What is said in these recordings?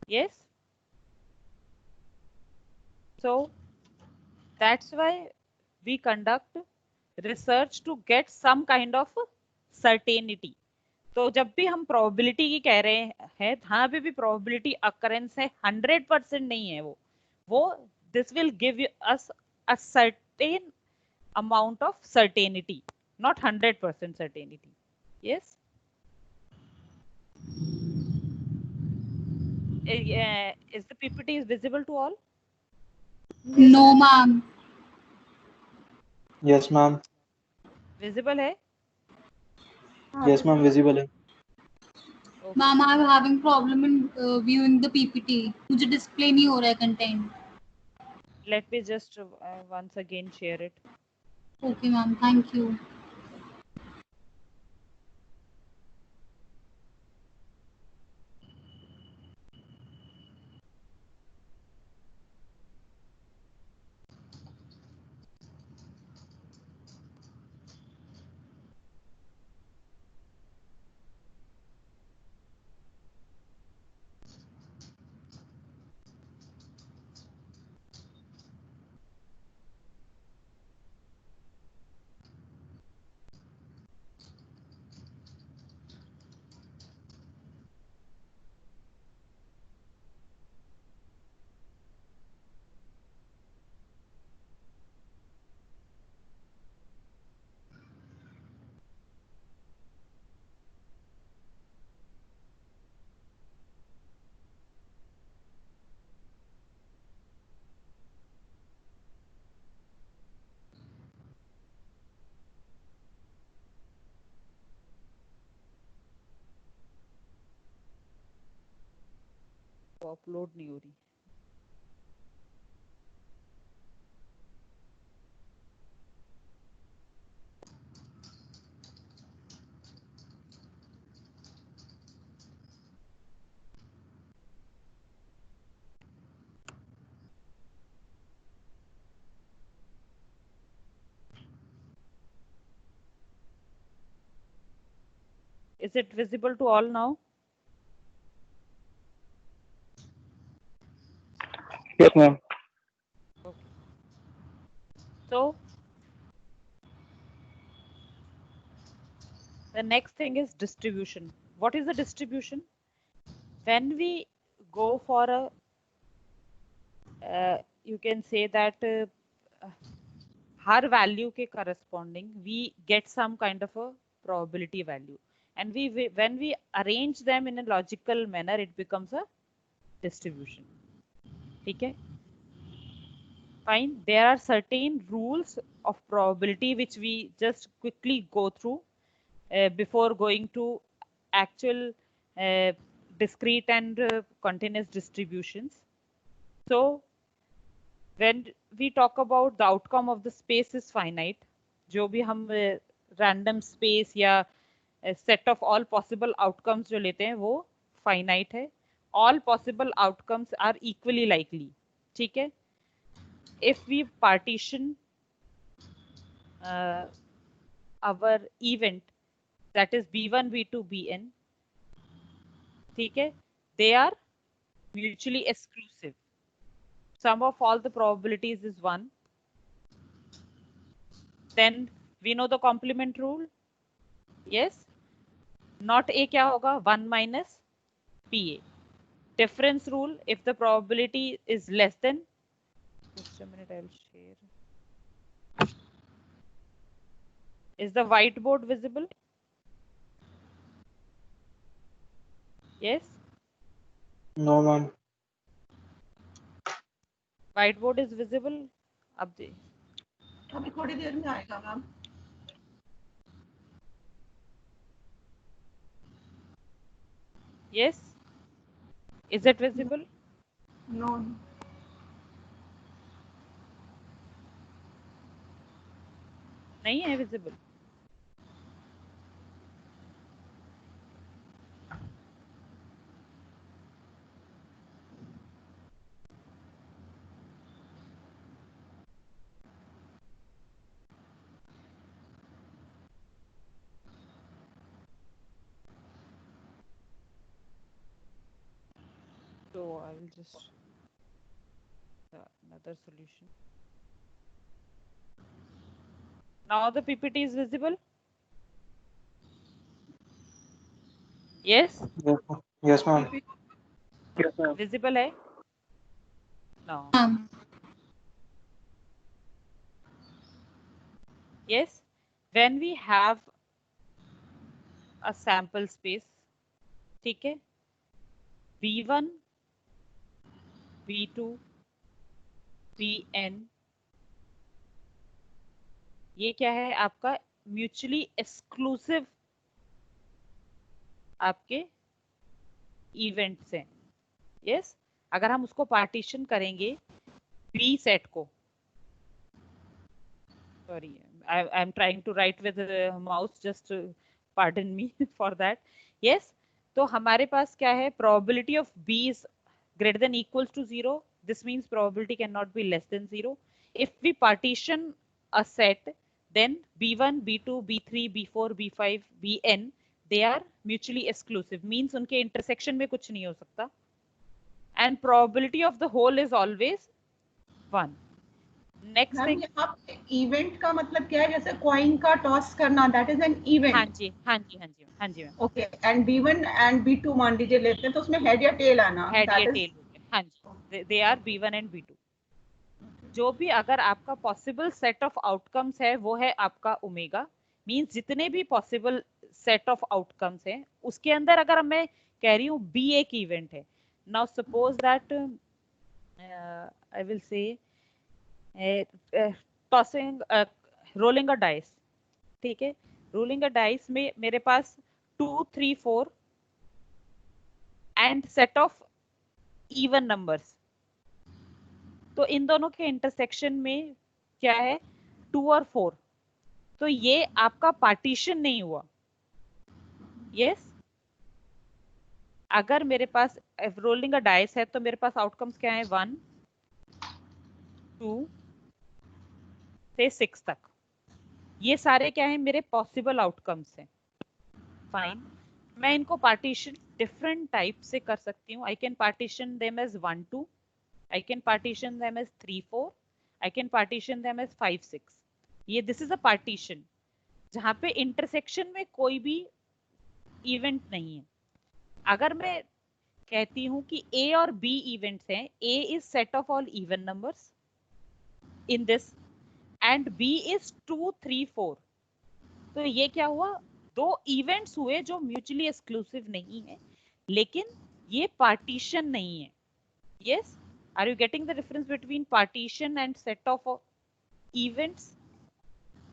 Yes. So that's why we conduct research to get some kind of certainty. तो जब भी हम probability की कह रहे हैं यहाँ पे भी प्रोबेबिलिटी अकरेंस है 100% नहीं है वो this will give us a certain amount of certainty, not 100% certainty. Yes. Is the PPT is visible to all? No, ma'am. Yes, ma'am. Visible है? Yes, ma'am. Visible है. Okay. Ma'am, I'm having problem in viewing the PPT. मुझे display नहीं हो रहा है content. Let me just once again share it. Okay, ma'am. Thank you. तो upload नहीं हो रही. Is it visible to all now? Yes, ma'am. Okay. So the next thing is distribution. What is the distribution? When we go for a, you can say that her value के corresponding we get some kind of a probability value, and when we arrange them in a logical manner it becomes a distribution. ठीक है? Fine. There are certain rules of probability which we just quickly go through before going to actual discrete and continuous distributions. So when we talk about the outcome of the space is finite, जो भी हम random space या set of all possible outcomes जो लेते हैं वो finite है. All possible outcomes are equally likely. ठीक है? If we partition our event, that is b1 b2 bn, ठीक है, they are mutually exclusive. Sum of all the probabilities is 1. Then we know the complement rule. Yes. Not a क्या होगा? 1 minus pa. Difference rule, if the probability is less than, just a minute, I'll share. Is the whiteboard visible? Yes. No, ma'am. Whiteboard is visible. अब दे. अभी थोड़ी देर में आएगा ma'am. Yes. Is it visible? No. नहीं है visible. So I will just another solution. Now the PPT is visible. Yes, Yes, ma'am. Yes, ma'am. Yes, ma'am. visible है. No. Yes, when we have a sample space, ठीक है, V1, V2, Vn, ये क्या है आपका mutually exclusive आपके events हैं. Yes, अगर हम उसको पार्टीशन करेंगे बी सेट को, sorry, I'm trying to write with the mouse, just pardon me for that. Yes, तो हमारे पास क्या है, probability of b is greater than equals to 0. This means probability cannot be less than 0. If we partition a set, then b1, b2, b3, b4, b5, bn, they are mutually exclusive, means उनके intersection में कुछ नहीं हो सकता, and probability of the whole is always 1. Next ma'am thing, यहाँ पे event का मतलब क्या है? जैसे कॉइन का टॉस करना, दैट इज एन हाँ इवेंट. जी हाँ जी हाँ जी हाँ जी ma'am, okay, and B1 and B2 मान लीजिए लेते हैं, तो उसमें हेड या टेल आना, हेड या दैट टेल इज. हो गया. हाँ जी, they are B1 and B2. जो भी अगर आपका पॉसिबल सेट ऑफ आउटकम्स है वो है आपका ओमेगा, मींस जितने भी पॉसिबल सेट ऑफ आउटकम्स हैं उसके अंदर अगर मैं कह रही हूँ बी एक इवेंट है. Now suppose that I will say tossing, rolling a dice, ठीक है, रोलिंग अ डाइस में मेरे पास 2, 3, 4 and set of even numbers, तो इन दोनों के इंटरसेक्शन में क्या है 2 और 4, तो ये आपका पार्टीशन नहीं हुआ. यस, अगर मेरे पास रोलिंग अ डाइस है तो मेरे पास आउटकम्स क्या है 1, 2 से 6 तक, ये सारे क्या है मेरे पॉसिबल आउटकम्स हैं. फाइन, मैं इनको पार्टीशन डिफरेंट टाइप से कर सकती हूँ. I can partition them as 1, 2, I can partition them as 3, 4. I can partition them as 5, 6. ये this is a partition जहाँ पे intersection में कोई भी event नहीं है. अगर मैं कहती हूँ कि A और B events हैं, A is set of all even numbers in this and B is 2, 3, 4. तो ये क्या हुआ, दो events हुए जो mutually exclusive नहीं है, लेकिन ये partition नहीं है. Yes, are you getting the difference between partition and set of events?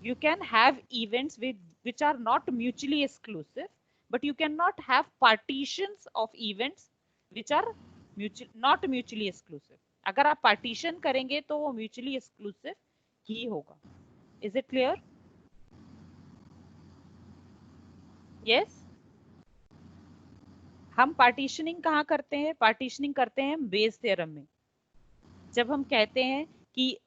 You can have events which are not mutually exclusive, but you cannot have partitions of events which are not mutually exclusive. अगर आप partition करेंगे तो वो mutually exclusive ही होगा. Is it clear? Yes. हम partitioning कहाँ करते हैं, पार्टीशनिंग करते हैं बेस थ्योरम में, जब हम कहते हैं कि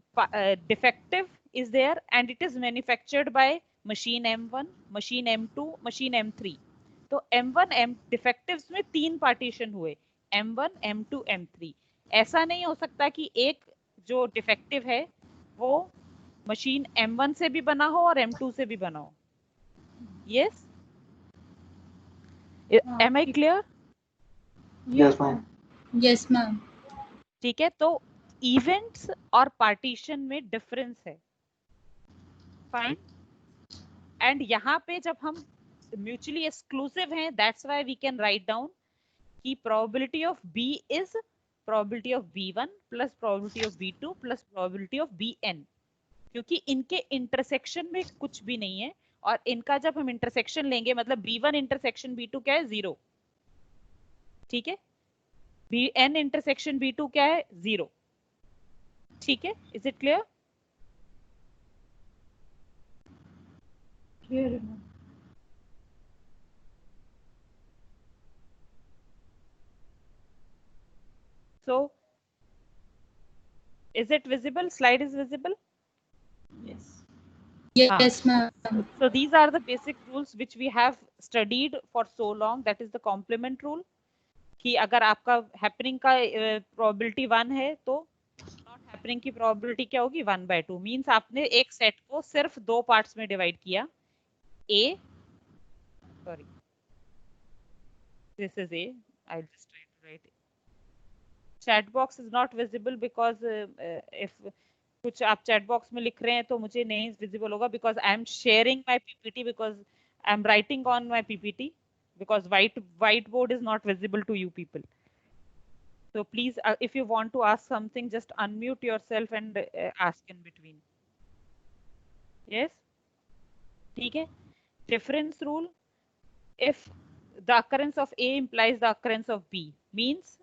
defective is there and it is manufactured by machine M1, machine M2, machine M3. तो M1 M डिफेक्टिव्स में 3 पार्टीशन हुए, M1, M2, M3. ऐसा नहीं हो सकता कि एक जो डिफेक्टिव है वो मशीन M1 से भी बना हो और M2 से भी बना हो. Yes, am I clear? Yes, ma'am. Yes, ma'am. ठीक है, तो इवेंट्स और पार्टीशन में डिफरेंस है. फाइन, एंड यहाँ पे जब हम म्यूचुअली एक्सक्लूसिव हैं, that's why we can write down कि probability of B is probability of B1 plus probability of B2 plus probability of Bn, क्योंकि इनके इंटरसेक्शन में कुछ भी नहीं है, और इनका जब हम इंटरसेक्शन लेंगे मतलब B1 इंटरसेक्शन B2 क्या है 0, ठीक है, Bn इंटरसेक्शन B2 क्या है 0, ठीक है. Is it clear? क्लियर है ma'am. So is it visible? Slide is visible? Yes. Yes, ma'am. So these are the basic rules which we have studied for so long. That is the complement rule. कि अगर आपका happening का probability 1 है तो not happening की probability क्या होगी 1/2 means आपने एक सेट को सिर्फ दो पार्ट्स में डिवाइड किया ए sorry this is A. I'll just try to write it. Chat box is not visible because if कुछ आप chat box में लिख रहे हैं तो मुझे नहीं visible होगा because I am sharing my PPT because I am writing on my PPT because whiteboard is not visible to you people. So please, if you want to ask something, just unmute yourself and ask in between. Yes? ठीक है? Difference rule. If the occurrence of A implies the occurrence of B means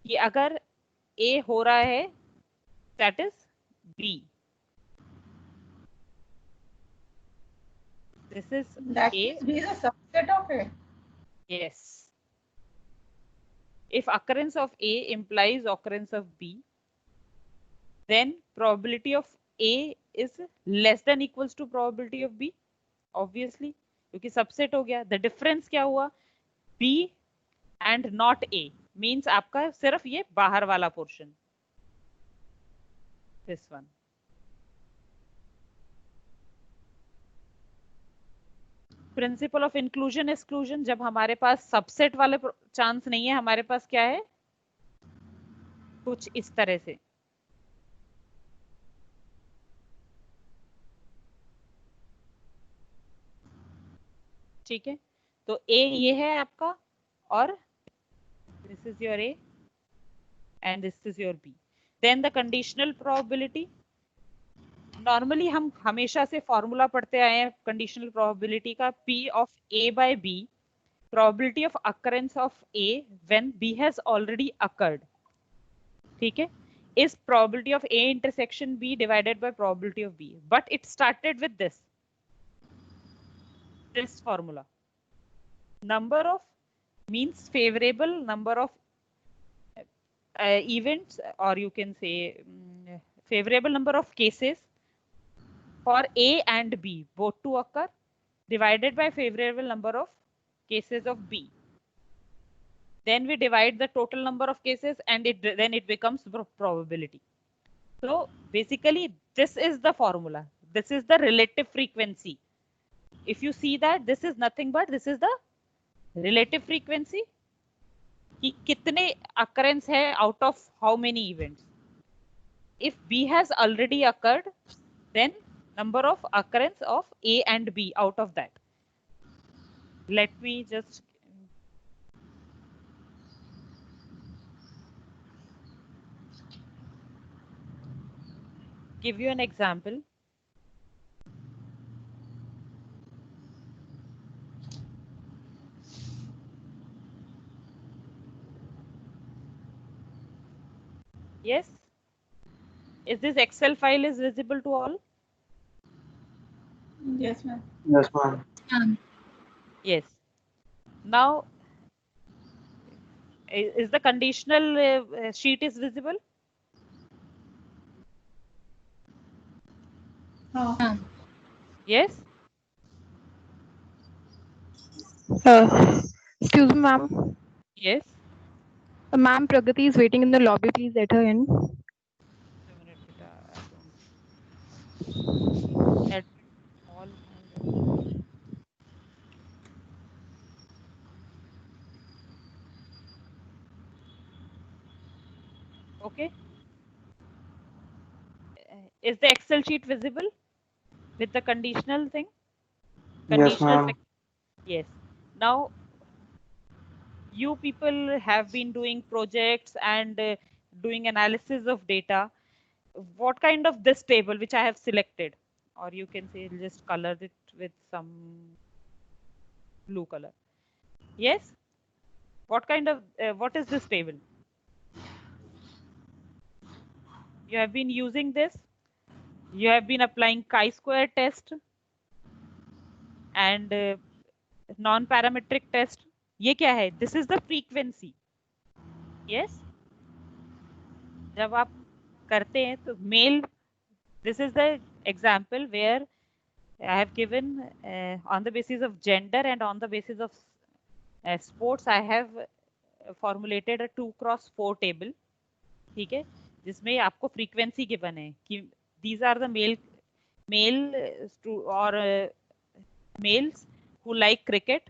कि अगर A हो रहा है that is B. This is That A. means B is a subset of A. Yes. If occurrence of A implies occurrence of B, then probability of A is less than equals to probability of B. Obviously, क्योंकि subset हो गया. The difference क्या हुआ? B and not A means आपका सिर्फ ये बाहर वाला portion. This one. Principle of inclusion exclusion जब हमारे पास सबसेट वाले चांस नहीं है हमारे पास क्या है कुछ इस तरह से ठीक है तो ए ये है आपका और this is your A and this is your B then the conditional probability normally हम हमेशा से फॉर्मूला पढ़ते आए हैं कंडीशनल प्रोबेबिलिटी का P of A by B probability of occurrence of A when B has already occurred ठीक है is probability of A intersection B divided by probability of B but it started with this formula number of means favorable number of events or you can say favorable number of cases for A and B both to occur divided by favorable number of cases of B. Then we divide the total number of cases and then it becomes probability. So basically this is the formula. This is the relative frequency. If you see that this is nothing but this is the relative frequency. कि कितने occurrence है out of how many events. If B has already occurred, then number of occurrence of A and B out of that. Let me just give you an example. Yes. Is this Excel file is visible to all? Yes, ma'am. Yes, ma'am. Yes. Now, is the conditional sheet is visible? Yes. Excuse me, ma'am. Yes. Ma'am, Pragati is waiting in the lobby. Please let her in. Admit all. Okay. Is the Excel sheet visible with the conditional thing? Yes, ma'am. Yes. Now, you people have been doing projects and doing analysis of data. What kind of this table which I have selected, or you can say just color it with some blue color. Yes. What kind of what is this table? You have been using this. You have been applying chi-square test and non-parametric test. ये क्या है? This is the frequency. Yes. जब आप करते हैं तो male. This is the example where I have given on the basis of gender and on the basis of sports. I have formulated a 2x4 table, ठीक है, जिसमें आपको frequency given है कि these are the males who like cricket,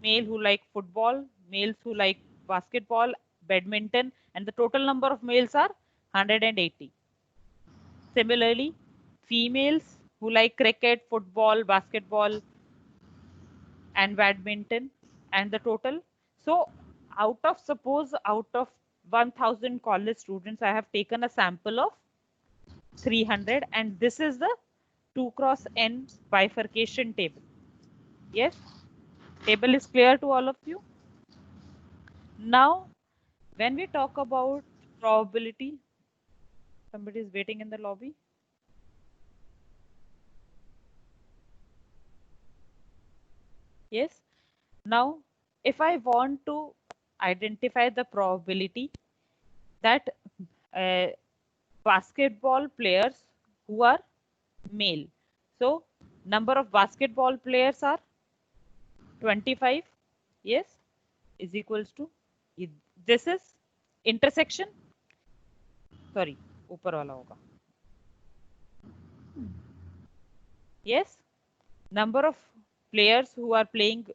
male who like football, males who like basketball, badminton, and the total number of males are 180. Similarly, females who like cricket, football, basketball, and badminton, and the total. So suppose out of 1000 college students, I have taken a sample of 300, and this is the 2x n bifurcation table. Yes, table is clear to all of you. Now, when we talk about probability, somebody is waiting in the lobby. Yes. Now, if I want to identify the probability that basketball players who are male, so number of basketball players are 25, yes, is equals to, this is intersection, sorry, ऊपर वाला होगा, yes, number of players who are playing,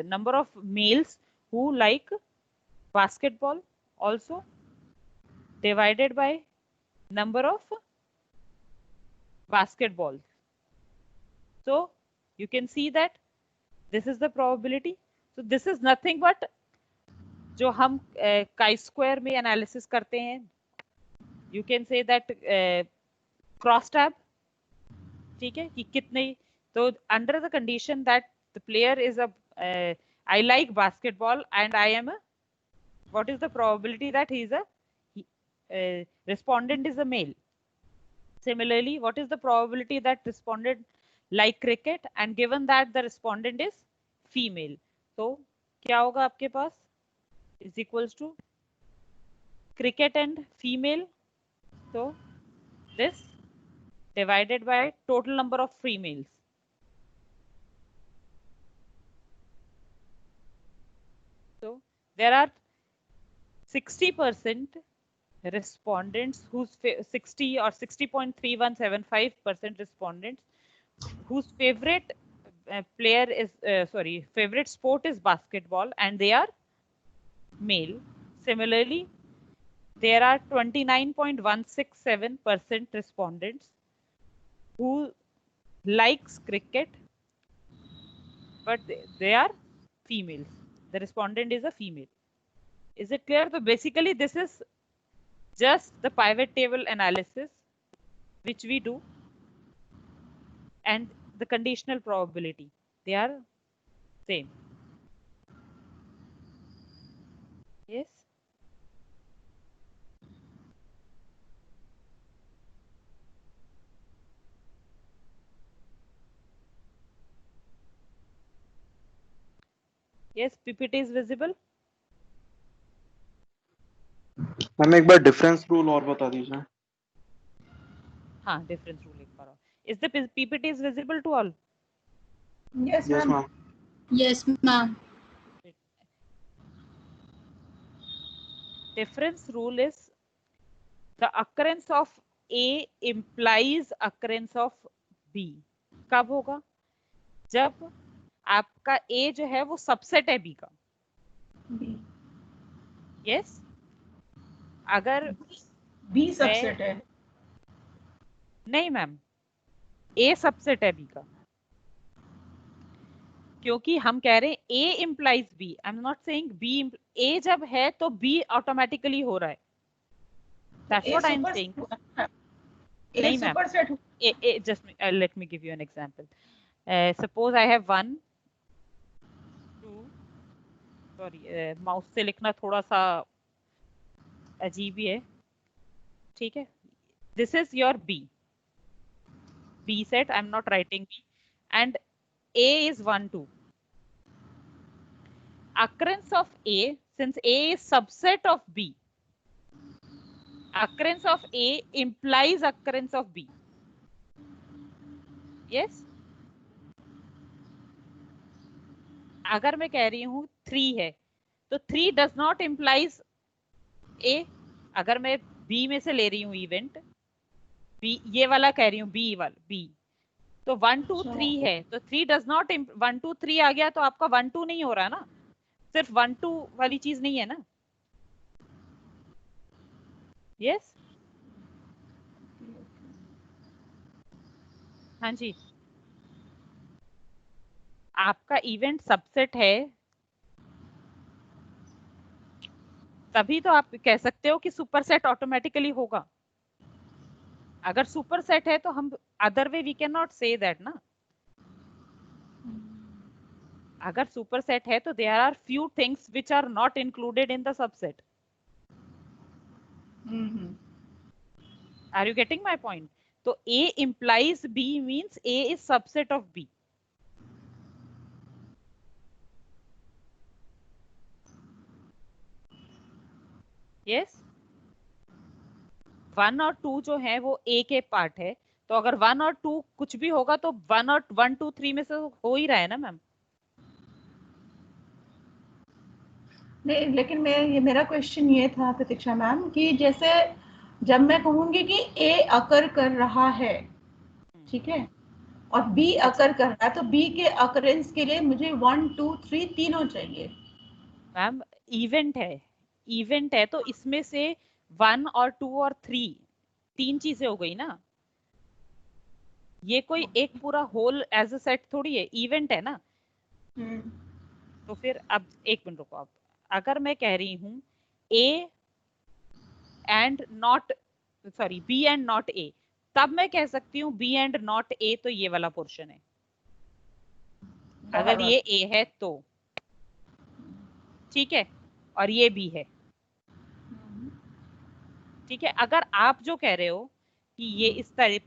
number of males who like basketball also divided by number of basketballs. So you can see that this is the probability. So this is nothing but जो हम chi-square में analysis करते हैं, you can say that cross tab, ठीक है, कि कितने, so under the condition that the player is I like basketball and I am what is the probability that he is respondent is a male. Similarly, what is the probability that respondent like cricket, and given that the respondent is female, so क्या होगा आपके पास, is equals to cricket and female, so this divided by total number of females. So there are 60% respondents whose 60 or 60.3175% respondents whose favorite player is favorite sport is basketball, and they are male. Similarly, there are 29.167% respondents who likes cricket, but they are females. The respondent is a female. Is it clear? So basically, this is just the pivot table analysis which we do, and the conditional probability, they are same. Yes. Yes, PPT is visible. Ma'am एक बार difference rule और बता दीजिए. हाँ, difference rule एक बार और. Is the PPT is visible to all? Yes, Yes, ma'am. ma'am. Yes, ma'am. Difference rule is the occurrence of A implies occurrence of B. कब होगा? जब आपका A जो है वो सबसेट है B का. Yes. अगर B सबसेट है. नहीं मैम, A सबसेट है B का, क्योंकि हम कह रहे हैं A implies B. I am not saying B. A जब है तो B ऑटोमेटिकली हो रहा है. That's what I'm saying. नहीं ma'am. Just let me give you an example. Suppose I have 1, 2. Sorry, mouse से लिखना थोड़ा सा अजीब ही है. ठीक है. This is your B. B set. I'm not writing B. And A is 1, 2. Occurrence of A, since A is subset of B, occurrence of A implies occurrence of B. Yes. अगर मैं कह रही हूँ 3 है, तो 3 डज नॉट इम्प्लाइज ए। अगर मैं B में से ले रही हूँ इवेंट, बी ये वाला कह रही हूँ, बी वाला बी, तो 1 2 3 है, तो 3 डज नॉट 1 2 3 आ गया, तो आपका 1 2 नहीं हो रहा ना, सिर्फ 1 2 वाली चीज नहीं है ना। यस हाँ जी, आपका इवेंट सबसेट है, तभी तो आप कह सकते हो कि सुपरसेट ऑटोमेटिकली होगा। अगर सुपरसेट है तो हम other way we can not say that ना। अगर सुपरसेट है तो there are few things which are not included in the subset. Are you getting my point? तो A implies B means A is subset of B. Yes? 1 और 2 जो है वो A के पार्ट है, तो अगर 1 और 2 कुछ भी होगा तो 1 और 1 2 3 में से हो ही रहा है ना मैम। नहीं, लेकिन मेरा क्वेश्चन ये था प्रतीक्षा मैम कि जैसे जब मैं कहूंगी कि ए अकर कर रहा है, ठीक है, और बी अकर कर रहा है, तो बी के अकरेंस के लिए मुझे 1 2 3 तीनों चाहिए। मैम इवेंट है तो इसमें से 1 और 2 और 3 तीन चीजें हो गई ना। ये कोई एक पूरा होल एज अ सेट थोड़ी है, इवेंट है ना। तो फिर अब एक मिनट रुको, आप अगर मैं कह रही हूं A and not, sorry B and not A, तब मैं कह सकती हूँ बी एंड नॉट ए, तो ये वाला पोर्शन है। अगर ये ए है तो ठीक है, और ये बी है, ठीक है। अगर आप जो कह रहे हो कि ये इस टाइप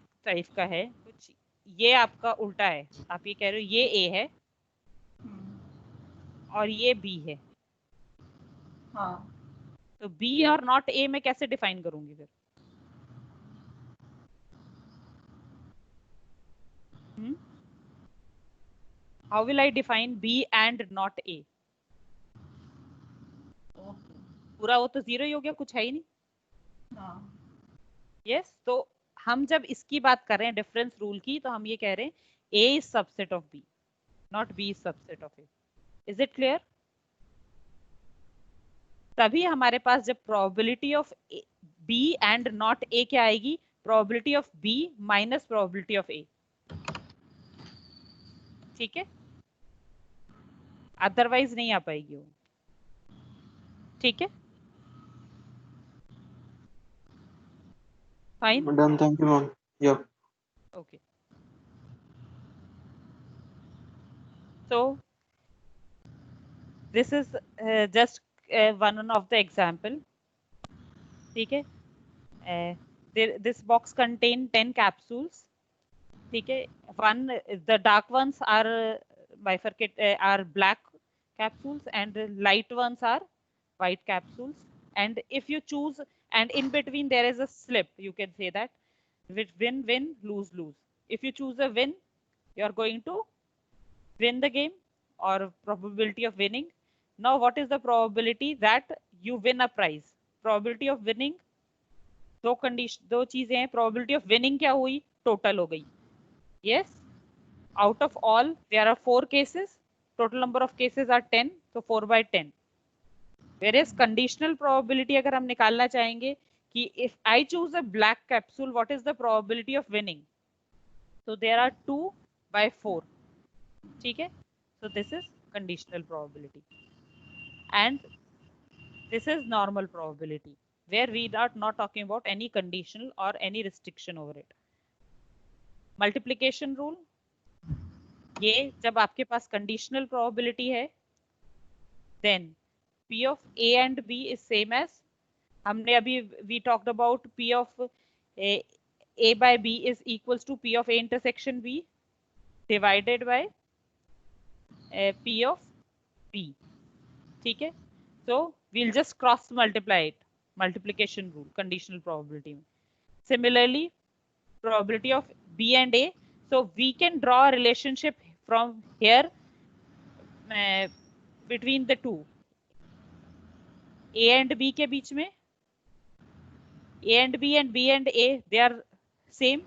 का है कुछ, ये आपका उल्टा है, आप ये कह रहे हो ये ए है और ये बी है, हाँ, तो बी और नॉट ए मैं कैसे डिफाइन करूंगी फिर? How will I define B and not A? पूरा वो तो जीरो ही हो गया, कुछ है ही नहीं। हाँ, यस तो हम जब इसकी बात कर रहे हैं डिफरेंस रूल की, तो हम ये कह रहे हैं A is subset of B, not B is subset of A. Is it clear? तभी हमारे पास जब probability of B and not A क्या आएगी, probability of B minus probability of A, ठीक है, अदरवाइज नहीं आ पाएगी वो, ठीक है, fine, Done. Thank you, ma'am. Yeah. Okay. so this is just one of the example, ठीक है। this box contain 10 capsules, ठीक है। one, the dark ones are bifurcate, are black capsules, and the light ones are white capsules, and if you choose, and in between there is a slip, you can say that, with win win lose lose. If you choose a win, you are going to win the game, or probability of winning. Now what is the probability that you win a prize? Probability of winning, दो condition, दो चीजें हैं। probability of winning क्या हुई, total हो गई। yes, out of all there are 4 cases, total number of cases are 10, so 4 by 10. whereas conditional probability अगर हम निकालना चाहेंगे कि if I choose a black capsule, what is the probability of winning? so there are 2 by 4, ठीक है। so this is conditional probability, and this is normal probability, where we are not talking about any conditional or any restriction over it. multiplication rule, ये जब आपके पास conditional probability है, then P of A and B is same as, हमने अभी we talked about P of A by B is equals to P of A intersection B divided by P of B, ठीक है। so we'll just cross multiply it, multiplication rule, conditional probability. Similarly, probability of B and A, so we can draw a relationship from here between the two. A and B के बीच में, A and B and B and A, they are same.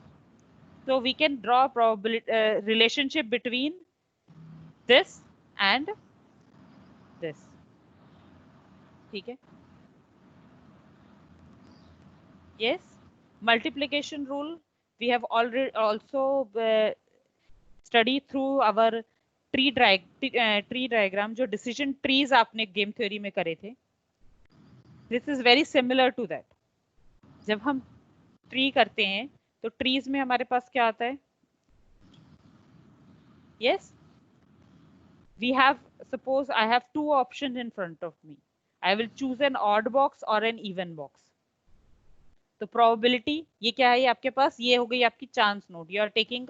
So we can draw probability relationship between this and this. ठीक है? Yes. Multiplication rule we have already also studied through our tree diagram. जो decision trees आपने game theory में करे थे. This is very similar to that. जब हम tree करते हैं तो trees में हमारे पास क्या आता है? Yes. We have, suppose I have two options in front of me. I will choose an odd box or an even box. तो probability ये क्या है आपके पास? ये हो गई आपकी chance note. You are taking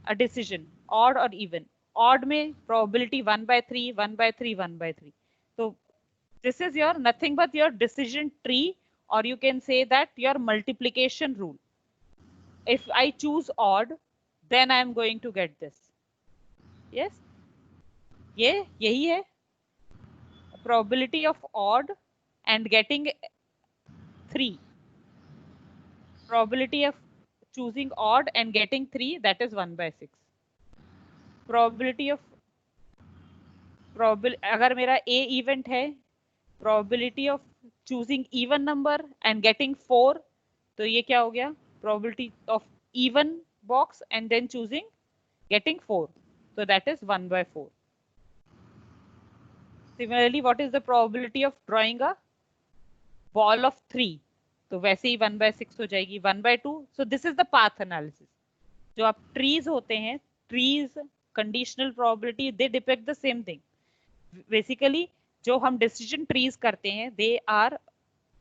a decision, odd or even. Odd में probability 1/3, 1/3, 1/3. So this is your nothing but your decision tree, or you can say that your multiplication rule. If I choose odd, then I am going to get this. Yes, यही है probability of odd and getting 3. Probability of choosing odd and getting 3, that is 1/6. Probability of अगर मेरा A event है, probability of choosing even number and getting 4, तो ये क्या हो गया? Probability of even box and then choosing getting 4, so that is 1/4. Similarly, what is the probability of drawing a ball of 3? तो वैसे ही 1/6 हो जाएगी, 1/2. So this is the path analysis. जो आप trees होते हैं, trees, conditional probability, they depict the same thing. Basically, जो हम decision trees करते हैं, they are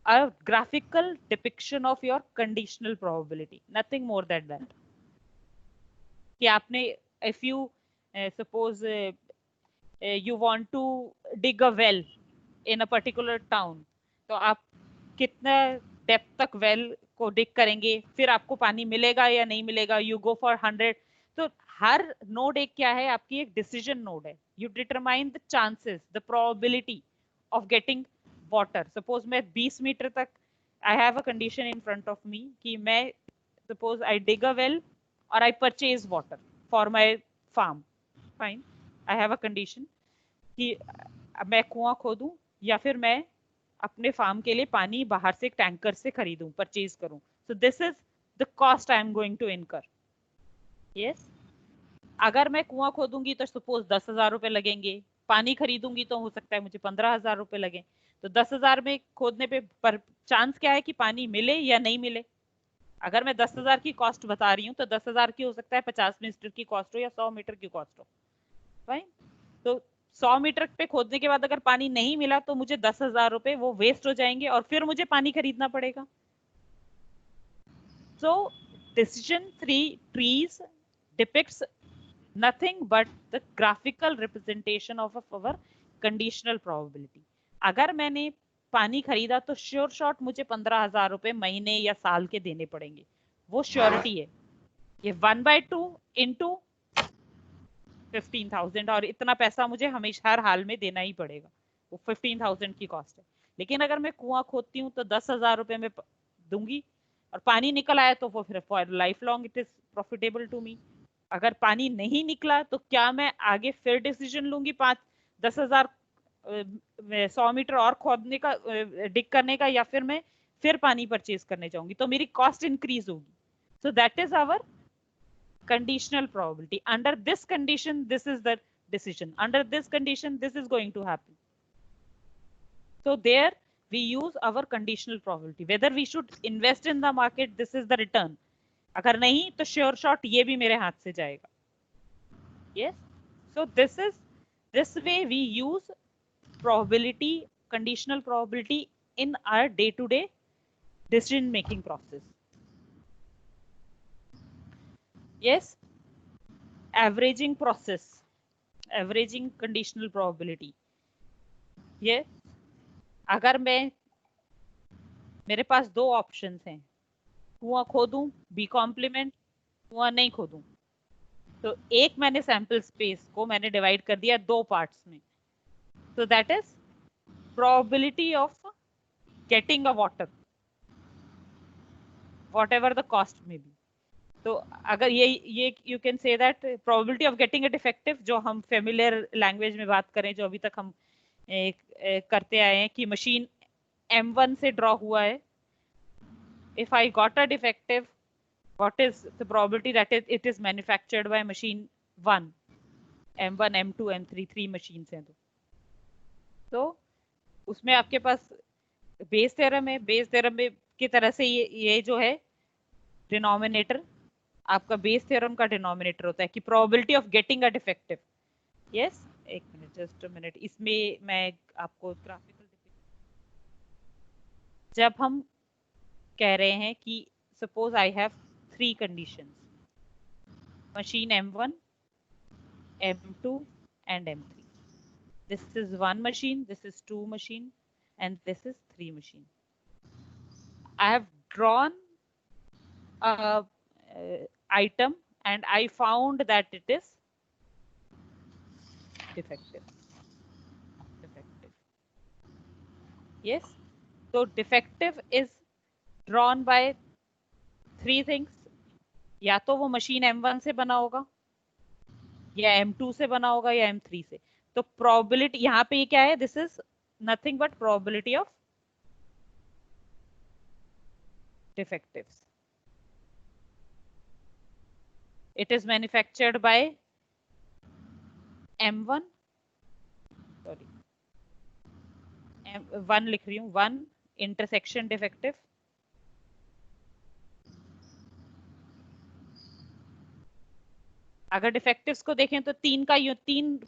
a graphical depiction of your conditional probability, nothing more than that. कि आपने, if you suppose you want to dig a well in a particular town, तो आप कितना depth तक वेल को डिग करेंगे, फिर आपको पानी मिलेगा या नहीं मिलेगा, यू गो फॉर 100. तो हर नोड एक क्या है? आपकी एक डिसीजन नोड है. You determine the chances, the probability of getting water. Suppose मैं 20 मीटर तक, I have a condition in front of me कि मैं, suppose I dig a well और I purchase water for my farm. Fine, I have a condition कि मैं कुआं खोदूं या फिर मैं अपने फार्म के लिए पानी बाहर से एक टैंकर से खरीदूं, परचेज करूं. So this is the cost I am going to incur. Yes, अगर मैं कुआं खोदूंगी तो सपोज 10,000 रुपए लगेंगे, पानी खरीदूंगी तो हो सकता है मुझे 15,000 रुपए लगे. तो 10,000 में खोदने पे पर चांस क्या है कि पानी मिले या नहीं मिले. अगर मैं 10,000 की कॉस्ट बता रही हूँ तो 10,000 की हो सकता है 50 मीटर की कॉस्ट हो या 100 मीटर की कॉस्ट हो. फाइन, तो 100 मीटर पे खोदने के बाद अगर पानी नहीं मिला तो मुझे 10,000 रुपए वो वेस्ट हो जाएंगे और फिर मुझे पानी खरीदना पड़ेगा. So decision trees depicts nothing but the graphical representation of our conditional probability. अगर मैंने पानी खरीदा तो श्योर शॉट मुझे 15,000 रुपए महीने या साल के देने पड़ेंगे, वो श्योरिटी है. ये 1/2 into 15,000, और इतना पैसा मुझे हमेशा हर हाल में देना ही पड़ेगा, वो 15,000 की कॉस्ट है. लेकिन अगर मैं कुआं खोदती हूँ तो 10,000 रुपए में दूंगी और पानी निकल आया तो वो फिर for life long it is profitable to me. अगर पानी नहीं निकला तो क्या मैं आगे फिर डिसीजन लूंगी 10,000 100 मीटर और खोदने का, डिग करने का, या फिर मैं फिर पानी परचेज करने जाऊंगी, तो मेरी कॉस्ट इंक्रीज होगी. So that is our conditional probability. Under this condition, this is the decision. Under this condition, this is going to happen. So there we use our conditional probability. Whether we should invest in the market, this is the return. अगर नहीं तो sure shot ये भी मेरे हाथ से जाएगा. Yes. So this way we use probability, conditional probability in our day-to-day decision making process. Yes, averaging process, averaging conditional probability. ये अगर मेरे पास दो ऑप्शंस हैं, कुआं खोदूं, बी कॉम्प्लीमेंट, कुआं नहीं खोदूं, तो एक मैंने सैंपल स्पेस को मैंने डिवाइड कर दिया दो पार्ट्स में. तो that is probability of getting a water, whatever the cost may be. तो अगर ये you can say that probability of getting a defective, जो हम familiar language में बात करें, जो अभी तक हम करते आए हैं कि मशीन M1 से ड्रॉ हुआ है, if I got a defective, what is the probability that it is manufactured by machine 1, M1, M2, M3, 3 machines हैं तो उसमें आपके पास बेस थ्योरम है, बेस थ्योरम में की तरह से ये जो है डिनोमिनेटर आपका बेस थ्योरम का डिनोमिनेटर होता है कि probability of getting a defective. Yes, एक मिनट, जस्ट अ मिनट. इसमें मैं आपको ग्राफिकल, जब हम कह रहे हैं कि suppose I have 3 conditions, machine M1, M2 and M3. This is 1 machine, this is 2 machine, and this is 3 machine. I have drawn a item and I found that it is defective. Yes, so defective is drawn by 3 things. या तो वो machine M1 से बना होगा, या M2 से बना होगा, या M3 से. तो प्रोबेबिलिटी यहाँ पे ये क्या है, this is nothing but probability of defectives. It is manufactured by M1, sorry, M1 लिख रही हूँ, 1 intersection defective, अगर डिफेक्टिव्स को देखें तो 3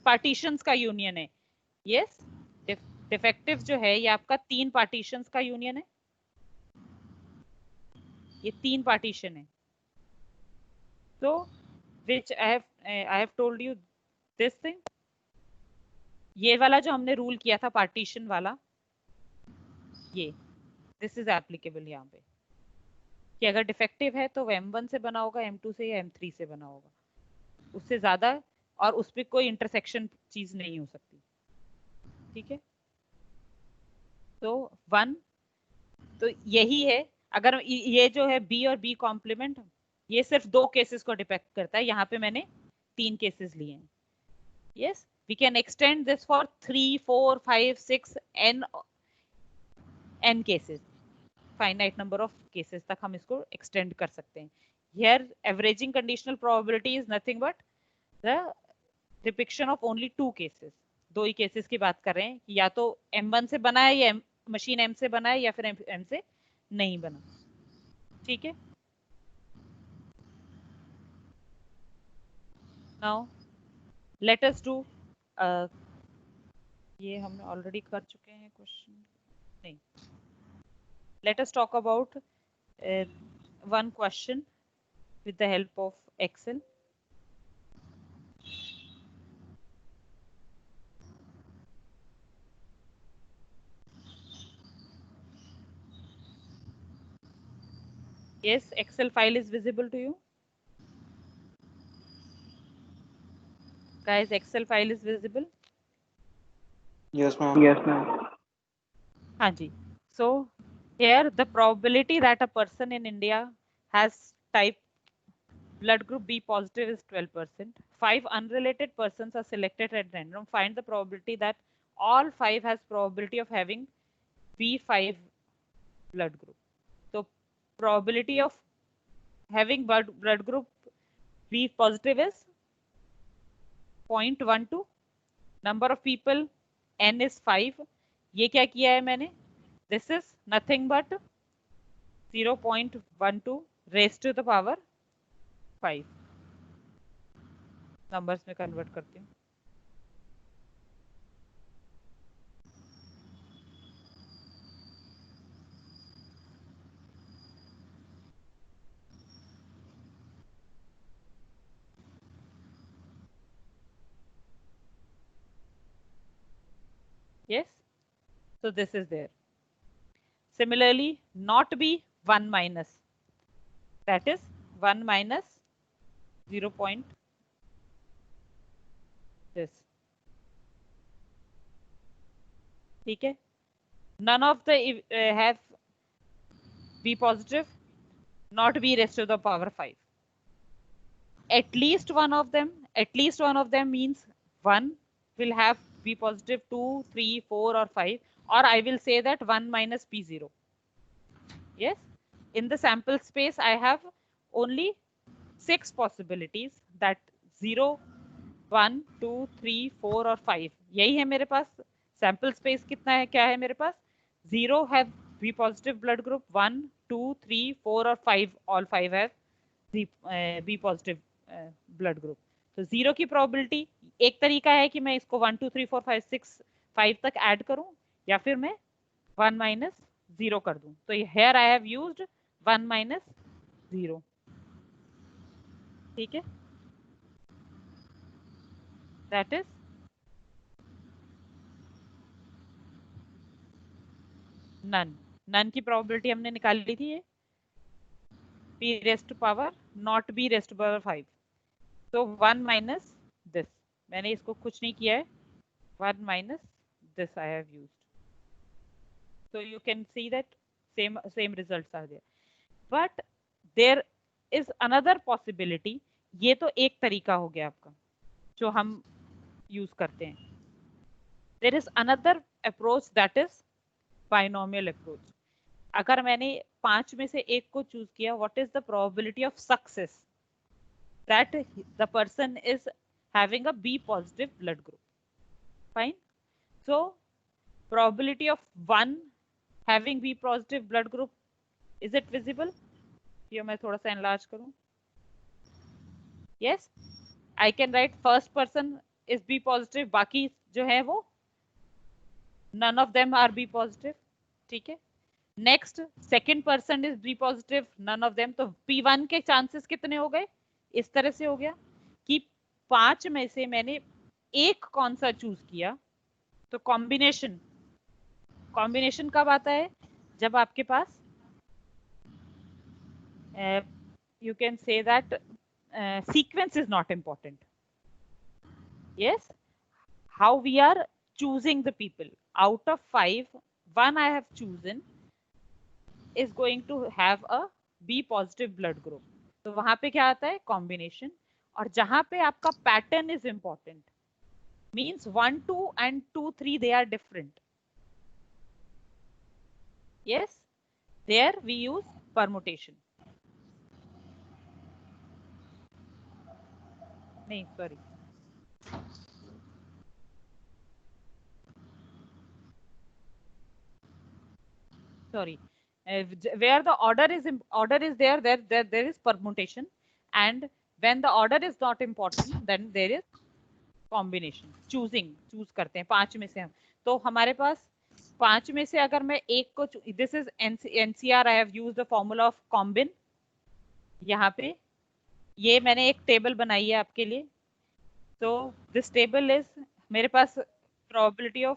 पार्टीशंस का यूनियन है. यस, डिफेक्टिव जो है ये आपका 3 पार्टीशंस का यूनियन है, ये 3 पार्टीशन है. तो which I have told you this thing, ये वाला जो हमने रूल किया था पार्टीशन वाला, ये दिस इज एप्लीकेबल यहाँ पे कि अगर डिफेक्टिव है तो वो M1 से बना होगा, M2 से या M3 से बना होगा, उससे ज्यादा और उस पर कोई इंटरसेक्शन चीज नहीं हो सकती. ठीक है, तो 1, तो यही है. अगर ये जो है B और B कॉम्प्लीमेंट, ये सिर्फ 2 केसेस को डिपेक्ट करता है, यहाँ पे मैंने 3 केसेस लिए हैं. Yes, we can extend this for 3, 4, 5, 6 n cases, finite number of cases तक हम इसको एक्सटेंड कर सकते हैं. Here averaging conditional probability is nothing but the depiction of only 2 cases. 2 he cases की बात कर रहे हैं कि या तो M1 से बना है, या मशीन M से बना है, या फिर M से नहीं बना. ठीक है, नाउ लेट अस डू, ये हमने ऑलरेडी कर चुके हैं क्वेश्चन, नहीं. Let us talk about one question with the help of Excel. Yes, Excel file is visible to you. Guys, Excel file is visible. Yes, ma'am. Yes, ma'am. हाँ जी. So here the probability that a person in India has type blood group B positive is 12%. 5 unrelated persons are selected at random. Find the probability that all 5 has probability of having B5 blood group. So probability of having blood group B positive is 0.12. Number of people n is 5. ये क्या किया है मैंने? This is nothing but 0.12 raised to the power 5. Numbers में convert करती हूँ. Yes, so this is there. Similarly, not be 1 minus, that is 1 minus 0. This. ठीक है, none of the have B positive, not B raised to the power 5. At least one of them means 1 will have B positive, 2, 3, 4 or 5, or I will say that 1 minus P0. Yes, in the sample space I have only 6 possibilities, that 0, 1, 2, 3, 4 और 5. यही है मेरे पास. Sample space कितना है, क्या है मेरे पास? 0 have B positive blood group, 1, 2, 3, 4 और 5, all 5 have B positive blood group. तो 0 की प्रोबेबिलिटी, एक तरीका है कि मैं इसको 1, 2, 3, 4, 5, 6, 5 तक ऐड करूं, या फिर मैं 1 minus 0 कर दूं. तो here I have used 1 minus 0. ठीक है, that is none की प्रोबेबिलिटी हमने निकाल ली थी, ये p raised to power not b raised to power 5. तो 1 minus this, मैंने इसको कुछ नहीं किया है, 1 minus this I have used. So you can see that same results are there. But there is another possibility. ये तो एक तरीका हो गया आपका जो हम यूज करते हैं. There is another approach, that is binomial approach. अगर मैंने 5 में से एक को चूज किया, what is the probability of success that the person is having a B positive blood group? Fine. So probability of 1 having B positive blood group, is it visible? ये मैं थोड़ा सा enlarge करूं. Yes, I can write first person is B positive, बाकी जो है वो none of them are B positive. ठीक है. Next second person is B positive, none of them. तो P1 के चांसेस कितने हो गए? इस तरह से हो गया कि 5 में से मैंने एक कौन सा चूज किया. तो कॉम्बिनेशन कब आता है? जब आपके पास you can say that sequence is not important. Yes, how we are choosing the people. Out of 5, 1 I have chosen is going to have a B positive blood group. तो वहां पे क्या आता है? कॉम्बिनेशन. और जहां पे आपका pattern is important, means 1, 2 and 2, 3 they are different. Yes, there we use permutation. नहीं, sorry. Sorry. Where the order is there is permutation, and when the order is not important, then there is combination. choose करते हैं 5 में से हम. तो हमारे पास 5 में से अगर मैं एक को, this is NCR, I have used the formula of combin. यहाँ पे ये मैंने एक टेबल बनाई है आपके लिए. तो this table is मेरे पास probability of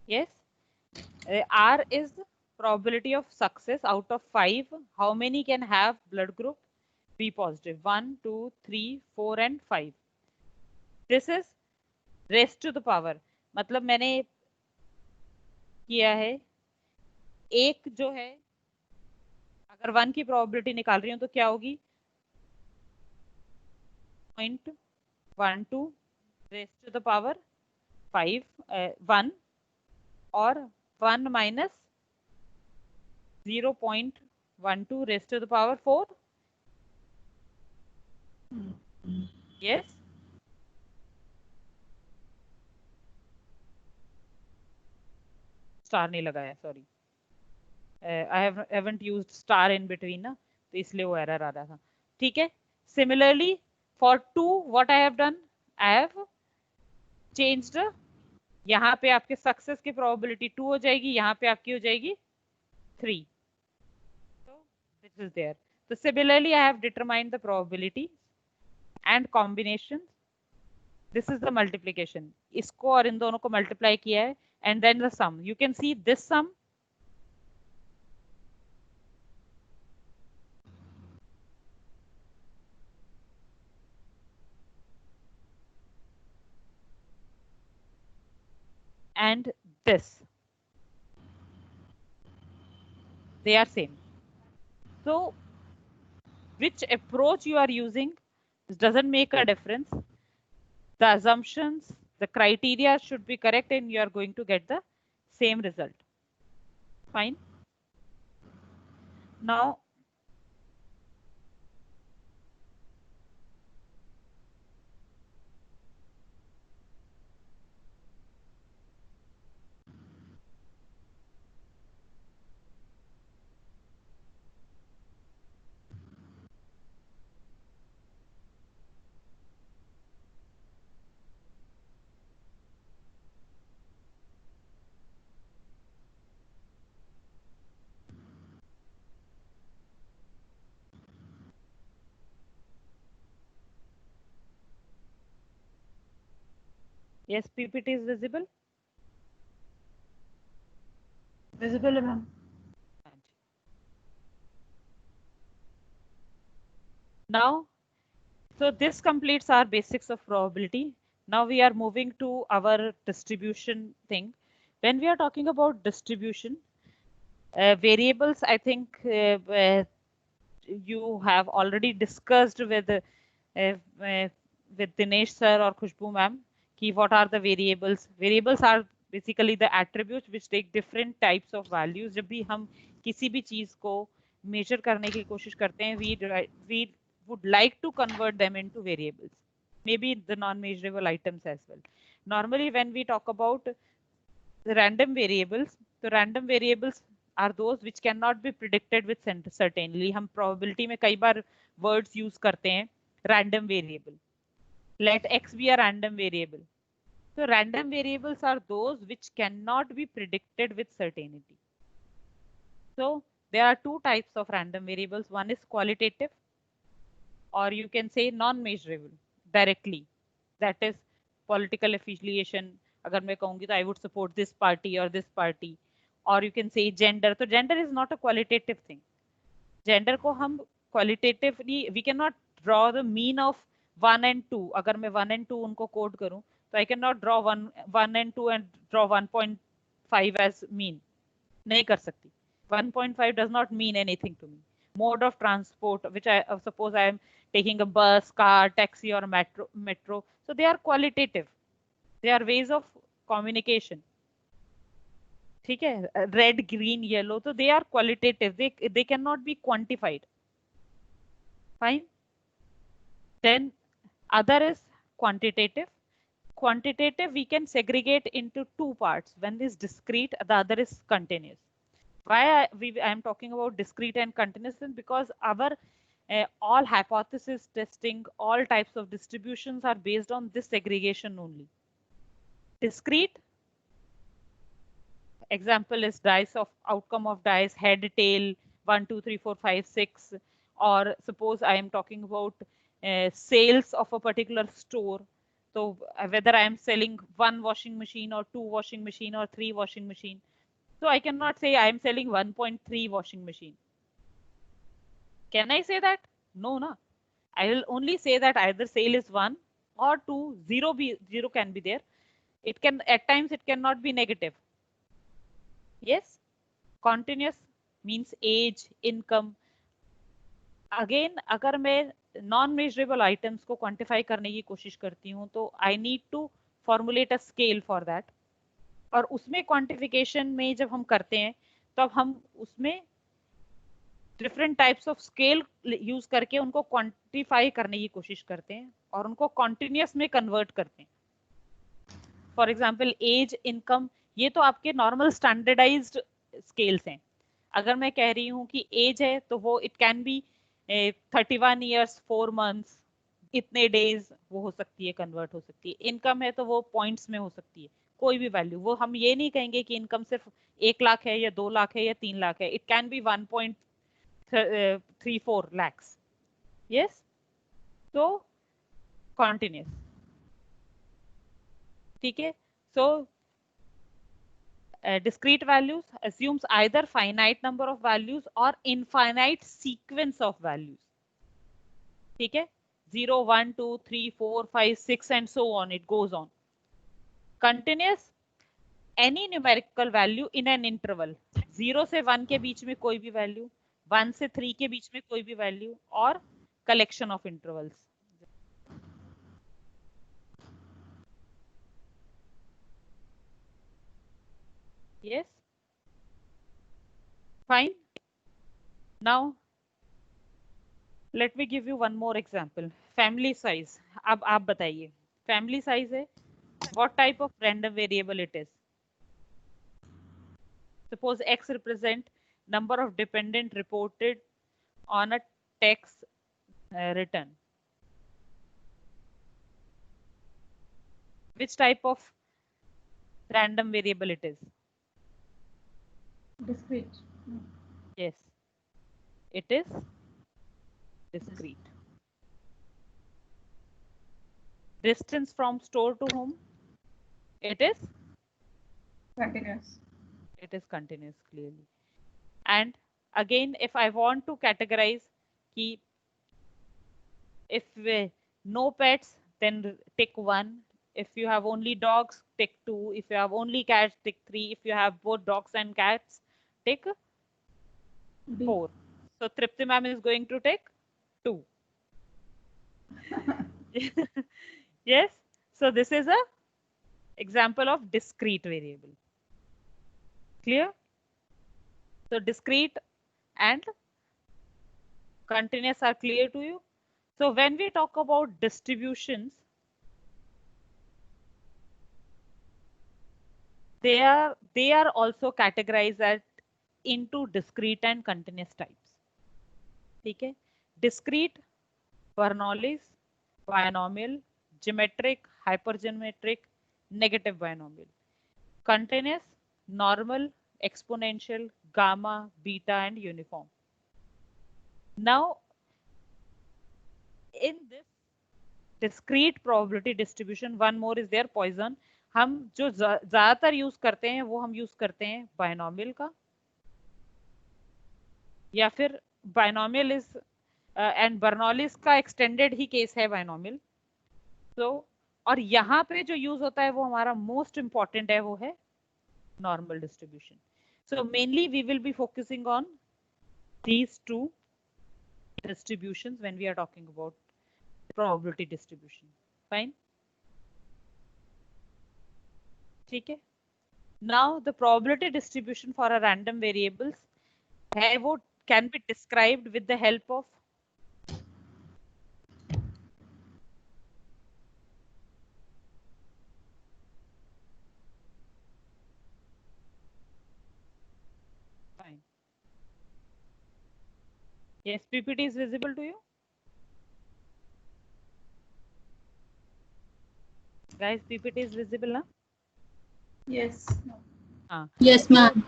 yes, R is probability of success. Out of 5, how many can have blood group B positive? 1, 2, 3, 4 and 5. This is raised to the power. मतलब मैंने किया है, एक जो है, अगर 1 की probability निकाल रही हूं तो क्या होगी? 0.12 raised to the power 5, 1, और 1 minus 0.12 raised to the power 4. Yes, star नहीं लगाया, sorry. I haven't used star in between ना, तो इसलिए वो एरर आ रहा था. ठीक है. Similarly for 2, what I have done, I have changed. यहाँ पे आपके सक्सेस की प्रोबेबिलिटी 2 हो जाएगी, यहाँ पे आपकी हो जाएगी 3. So this is there. So similarly I have determined the probability and combination. This is the multiplication. इसको और इन दोनों को मल्टीप्लाई किया है, and then the sum. You can see this sum. and this, they are same. So which approach you are using doesn't make a difference. The assumptions, the criteria should be correct, and you are going to get the same result. Fine. Now, yes, PPT is visible. Visible है ma'am. Now, so this completes our basics of probability. Now we are moving to our distribution thing. When we are talking about distribution, variables, I think you have already discussed with Dinesh sir or Khushbu ma'am, ki what are the variables. Variables are basically the attributes which take different types of values. जब भी हम किसी भी चीज को measure करने की कोशिश करते हैं, we would like to convert them into variables, maybe the non-measurable items as well. Normally when we talk about the random variables, the random variables are those which cannot be predicted with certainty. हम probability में कई बार words use करते हैं random variable. Let x be a random variable. So random variables are those which cannot be predicted with certainty. So there are two types of random variables. One is qualitative, or you can say non-measurable directly. That is political affiliation. अगर मैं कहूँगी तो I would support this party or this party. Or you can say gender. So gender is not a qualitative thing. Gender को हम qualitatively, we cannot draw the mean of 1 and 2. अगर मैं 1 and 2 उनको code करूँ, तो I cannot draw 1 and 2 and draw 1.5 as mean. नहीं कर सकती. 1.5 does not mean anything to me. Mode of transport, which I suppose I am taking a bus, car, taxi, or metro. So they are qualitative. They are ways of communication. ठीक है, red, green, yellow. So they are qualitative. They cannot be quantified. Fine. Then other is quantitative. Quantitative we can segregate into two parts. One is discrete, the other is continuous. Why I am talking about discrete and continuous? Because our all hypothesis testing, all types of distributions are based on this segregation only. Discrete example is dice of outcome of dice, head, tail, 1, 2, 3, 4, 5, 6. Or suppose I am talking about sales of a particular store. So whether I am selling 1 washing machine or 2 washing machine or 3 washing machine. So I cannot say I am selling 1.3 washing machine. Can I say that? No, no. I will only say that either sale is 1 or 2, 0 can be there. It can, at times it cannot be negative. Yes. Continuous means age, income. Again, अगर मैं non-measurable items को quantify करने की कोशिश करती हूँ, तो I need to formulate a scale for that. और उसमें क्वांटिफिकेशन में जब हम करते हैं, तब हम उसमें different types of scale use करके उनको क्वांटिफाई करने की कोशिश करते हैं और उनको कॉन्टिन्यूस में कन्वर्ट करते हैं. फॉर एग्जांपल एज, इनकम, ये तो आपके नॉर्मल स्टैंडर्डाइज्ड स्केल्स हैं. अगर मैं कह रही हूँ कि एज है तो वो it can be 31 years 4 months, इतने डेज वो हो सकती है, कन्वर्ट हो सकती है. इनकम है तो वो पॉइंट्स में हो सकती है, कोई भी वैल्यू. वो हम ये नहीं कहेंगे कि इनकम सिर्फ 1 लाख है या 2 लाख है या 3 लाख है. It can be 1.34 lakhs. Yes. So continuous. ठीक है. So discrete values assumes either finite number of values or infinite sequence of values. ठीक है. 0, 1, 2, 3, 4, 5, 6 and so on. It goes on. Continuous any numerical value in an interval, 0 से 1 के बीच में कोई भी value, 1 से 3 के बीच में कोई भी वैल्यू, और collection of intervals. Yes, fine. Now let me give you one more example. Family size. अब आप बताइए, family size है, what type of random variable it is? Suppose X represent number of dependent reported on a text return. Which type of random variable it is? Discrete. Yes, it is discrete. Distance from store to home, it is Continuous. it is continuous clearly. And again, if I want to categorize ki if no pets, then tick 1. If you have only dogs, tick 2. If you have only cats, tick 3. If you have both dogs and cats, tick B. 4. So Tripti ma'am is going to take 2. Yes. So this is a example of discrete variable. Clear? So discrete and continuous are clear to you. So when we talk about distributions, they are also categorized as into discrete and continuous types. Okay? Discrete, Bernoulli's, binomial, geometric, hypergeometric, negative binomial. Continuous, normal, exponential, gamma, beta, and uniform. Now, in this discrete probability distribution, one more is there, Poisson. हम जो ज्यादातर use करते हैं वो हम use करते हैं binomial का, या फिर बायनोमियल इज एंड बर्नौलीज का एक्सटेंडेड ही केस है बायनोमियल. तो और यहाँ पे जो यूज होता है वो हमारा मोस्ट इंपॉर्टेंट है, वो है normal distribution. So mainly we will be focusing on these two distributions when we are talking about probability distribution. Fine. ठीक है. Now the probability distribution for a random variables है वो can be described with the help of fine. Yes, PPT is visible to you. Guys, PPT is visible, na? Yes. Yes, ma'am.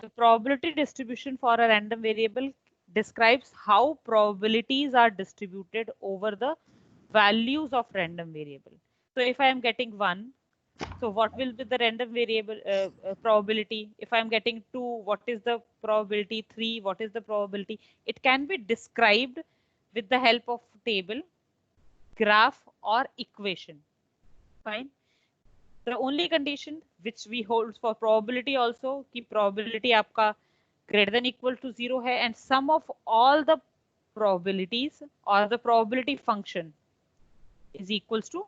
The probability distribution for a random variable describes how probabilities are distributed over the values of random variable. So if I am getting 1, so what will be the random variable probability? If I am getting 2, what is the probability? 3, what is the probability? It can be described with the help of table, graph, or equation. Fine. The only condition which we hold for probability also कि probability आपका greater than equal to 0 है, and sum of all the probabilities or the probability function is equals to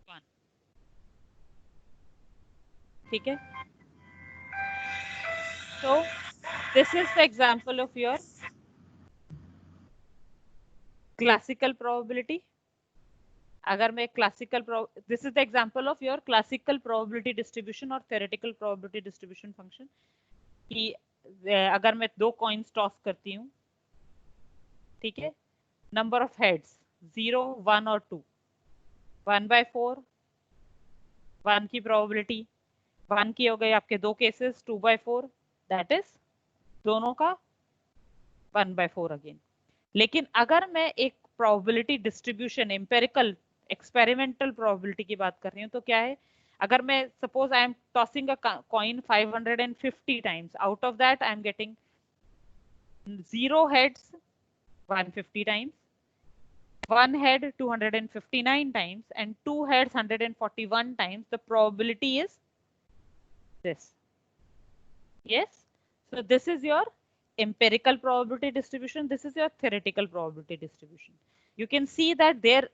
1. ठीक है? So this is the example of your classical probability. अगर मैं classical this is the example of your classical probability distribution or theoretical probability distribution function. कि अगर मैं 2 coins toss करती हूँ, ठीक है, number of heads 0, 1 और 2, 1/4, 1 की probability, 1 की हो गई आपके 2 cases, 2/4, that is दोनों का 1/4 अगेन. लेकिन अगर मैं एक probability distribution empirical experimental probability की बात कर रही हूँ, तो क्या है, अगर मैं suppose I am tossing a coin 550 times, out of that I am getting 0 heads 150 times, 1 head 259 times, and 2 heads 141 times, the probability is this. Yes, so this is your empirical probability distribution, this is your theoretical probability distribution. You can see that there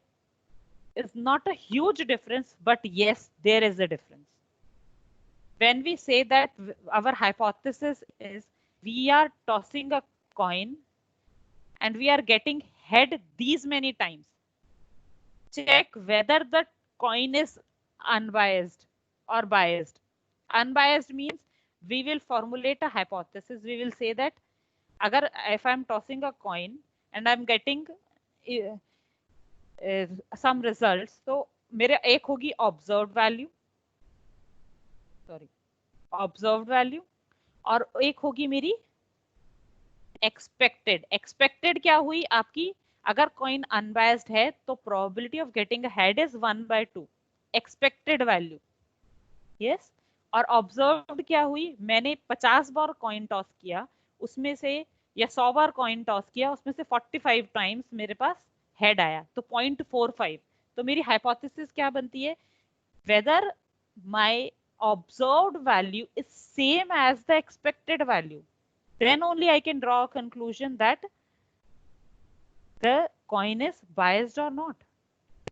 is not a huge difference, but yes, there is a difference. When we say that our hypothesis is we are tossing a coin and we are getting head these many times, check whether the coin is unbiased or biased. Unbiased means we will formulate a hypothesis. We will say that agar if I'm tossing a coin and I'm getting some results, तो मेरे एक होगी observed value, observed value, और एक होगी मेरी expected. Expected क्या हुई आपकी, अगर coin unbiased है तो probability of getting a head is 1/2 expected value. Yes, और observed क्या हुई, मैंने 50 बार coin toss किया, उसमें से या 100 बार coin toss किया, उसमें से 45 times मेरे पास head आया, तो 0.45. तो मेरी hypothesis क्या बनती है, whether my observed value is same as the expected value, then only I can draw a conclusion that the coin is biased or not.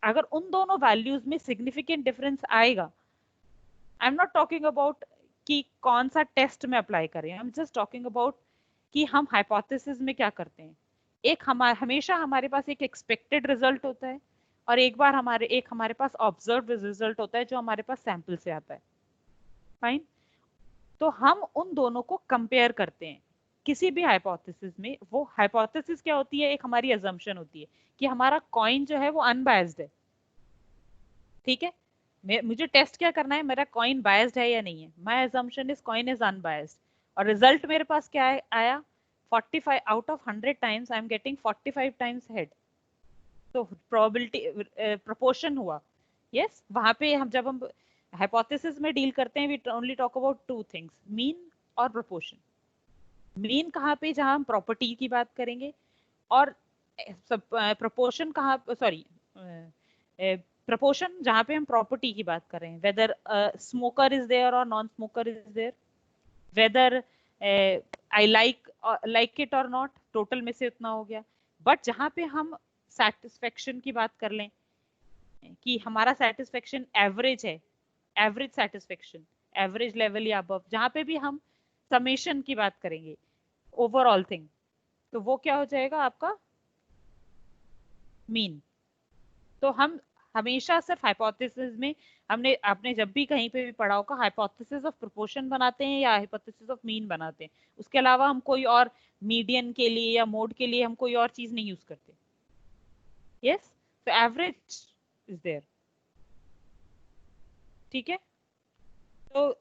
अगर उन दोनों values में significant difference आएगा, I'm not talking about कि कौन सा test में apply करें, I'm just talking about कि हम hypothesis में क्या करते हैं. एक हमेशा हमारे पास एक expected result होता है और एक बार हमारे पास observed result होता है जो हमारे पास sample से आता है. फाइन, तो हम उन दोनों को कंपेयर करते हैं किसी भी हाइपोथेसिस में. वो हाइपोथेसिस क्या होती है, एक हमारी अजम्पशन होती है कि हमारा कॉइन जो है वो अनबायस्ड है. ठीक है, मुझे टेस्ट क्या करना है, मेरा कॉइन बायस्ड है या नहीं है. My assumption is coin is unbiased और रिजल्ट मेरे पास क्या आया, 45 out of 100 times I am getting 45 times head. तो प्रोबेबिलिटी प्रोपोर्शन हुआ. यस, वहां पे जब हम हाइपोथेसिस में डील करते हैं, we only talk about two things, mean और प्रोपोर्शन. मीन कहाँ पे, जहां हम प्रॉपर्टी की बात करेंगे, और प्रोपोर्शन कहाँ, सॉरी प्रोपोर्शन जहां पे हम प्रॉपर्टी की बात कर रहे हैं, whether smoker is there or non smoker is there, whether I like it or not, total में से उतना हो गया. बट जहां पे हम सेटिस्फेक्शन की बात कर लें कि हमारा सेटिस्फेक्शन एवरेज है, एवरेज सेटिस्फेक्शन, एवरेज लेवल या अबव, जहां पे भी हम समेशन की बात करेंगे, ओवरऑल थिंग, तो वो क्या हो जाएगा आपका मीन. तो हम हमेशा सिर्फ हाइपोथेसिस में, आपने जब भी कहीं पे भी पढ़ा होगा, हाइपोथेसिस ऑफ प्रोपोर्शन बनाते हैं या हाइपोथेसिस ऑफ मीन बनाते हैं. उसके अलावा हम कोई और मीडियन के लिए या मोड के लिए हम कोई और चीज नहीं यूज करते. यस, तो एवरेज इज देयर. ठीक है, तो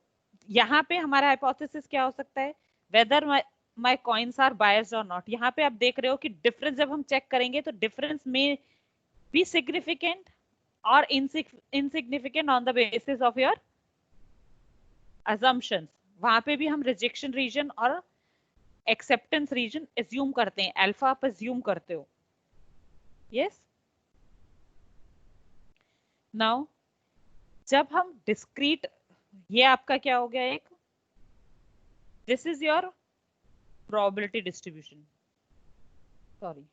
यहाँ पे हमारा हाइपोथेसिस क्या हो सकता है, whether my coins are biased or not. यहाँ पे आप देख रहे हो कि डिफरेंस जब हम चेक करेंगे तो डिफरेंस में बी सिग्निफिकेंट और insignificant on the basis of your assumptions. वहां पे भी हम रिजेक्शन रीजन और एक्सेप्टेंस रीजन एज्यूम करते हैं, अल्फा आप एज्यूम करते हो. यस, नाउ जब हम डिस्क्रीट, ये आपका क्या हो गया, एक this is your probability distribution, sorry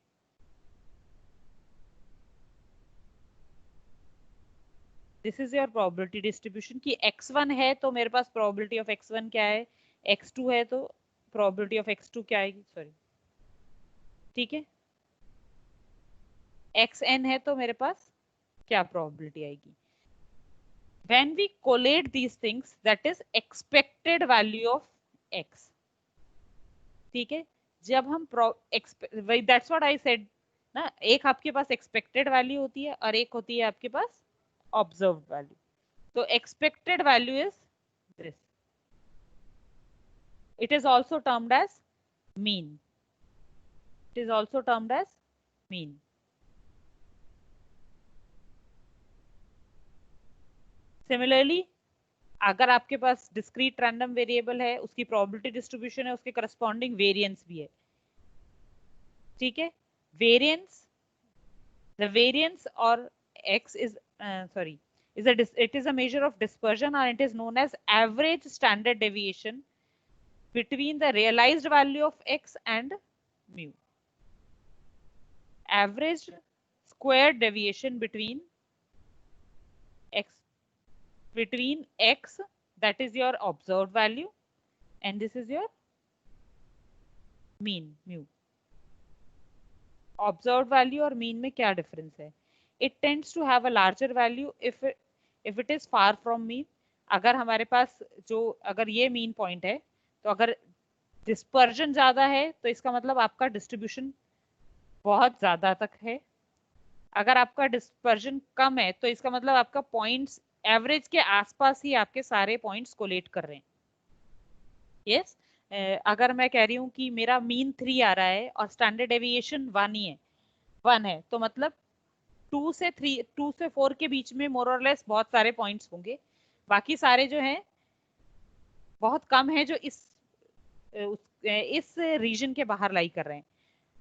this is your probability distribution कि x1 है तो मेरे पास प्रोबेबिलिटी ऑफ x1 क्या है, x2 है तो प्रोबेबिलिटी ऑफ x2 क्या आएगी, सॉरी ठीक है, xn है तो मेरे पास क्या प्रोबेबिलिटी आएगी. When we collate these things, that is expected value of x. ठीक है, जब हम that's what I said ना, एक आपके पास expected value होती है और एक होती है आपके पास observed value. तो expected value is this. It is also termed as mean. It is also termed as mean. Similarly अगर आपके पास डिस्क्रीट रैंडम वेरिएबल है, उसकी प्रोबेबिलिटी डिस्ट्रीब्यूशन है, उसके करस्पॉन्डिंग वेरिएंस भी है. ठीक है, वेरिएंस, द वेरिएंस और x is sorry it is a measure of dispersion, and it is known as average standard deviation between the realized value of x and mu. Average squared deviation between x, that is your observed value, and this is your mean mu. Observed value और mean में क्या difference है? It tends to have a larger value if it is far from mean. अगर हमारे पास अगर ये mean point है, तो अगर dispersion ज्यादा है तो इसका मतलब आपका distribution बहुत ज्यादा तक है. अगर आपका dispersion कम है तो इसका मतलब आपका points average के आसपास ही आपके सारे points collate कर रहे हैं. Yes? अगर मैं कह रही हूँ कि मेरा मीन 3 आ रहा है और स्टैंडर्ड डेविएशन 1 है, तो मतलब 2 से 4 के बीच में मोर और लेस बहुत सारे पॉइंट्स होंगे. बाकी सारे जो हैं बहुत कम है जो इस रीजन के बाहर लाई कर रहे हैं.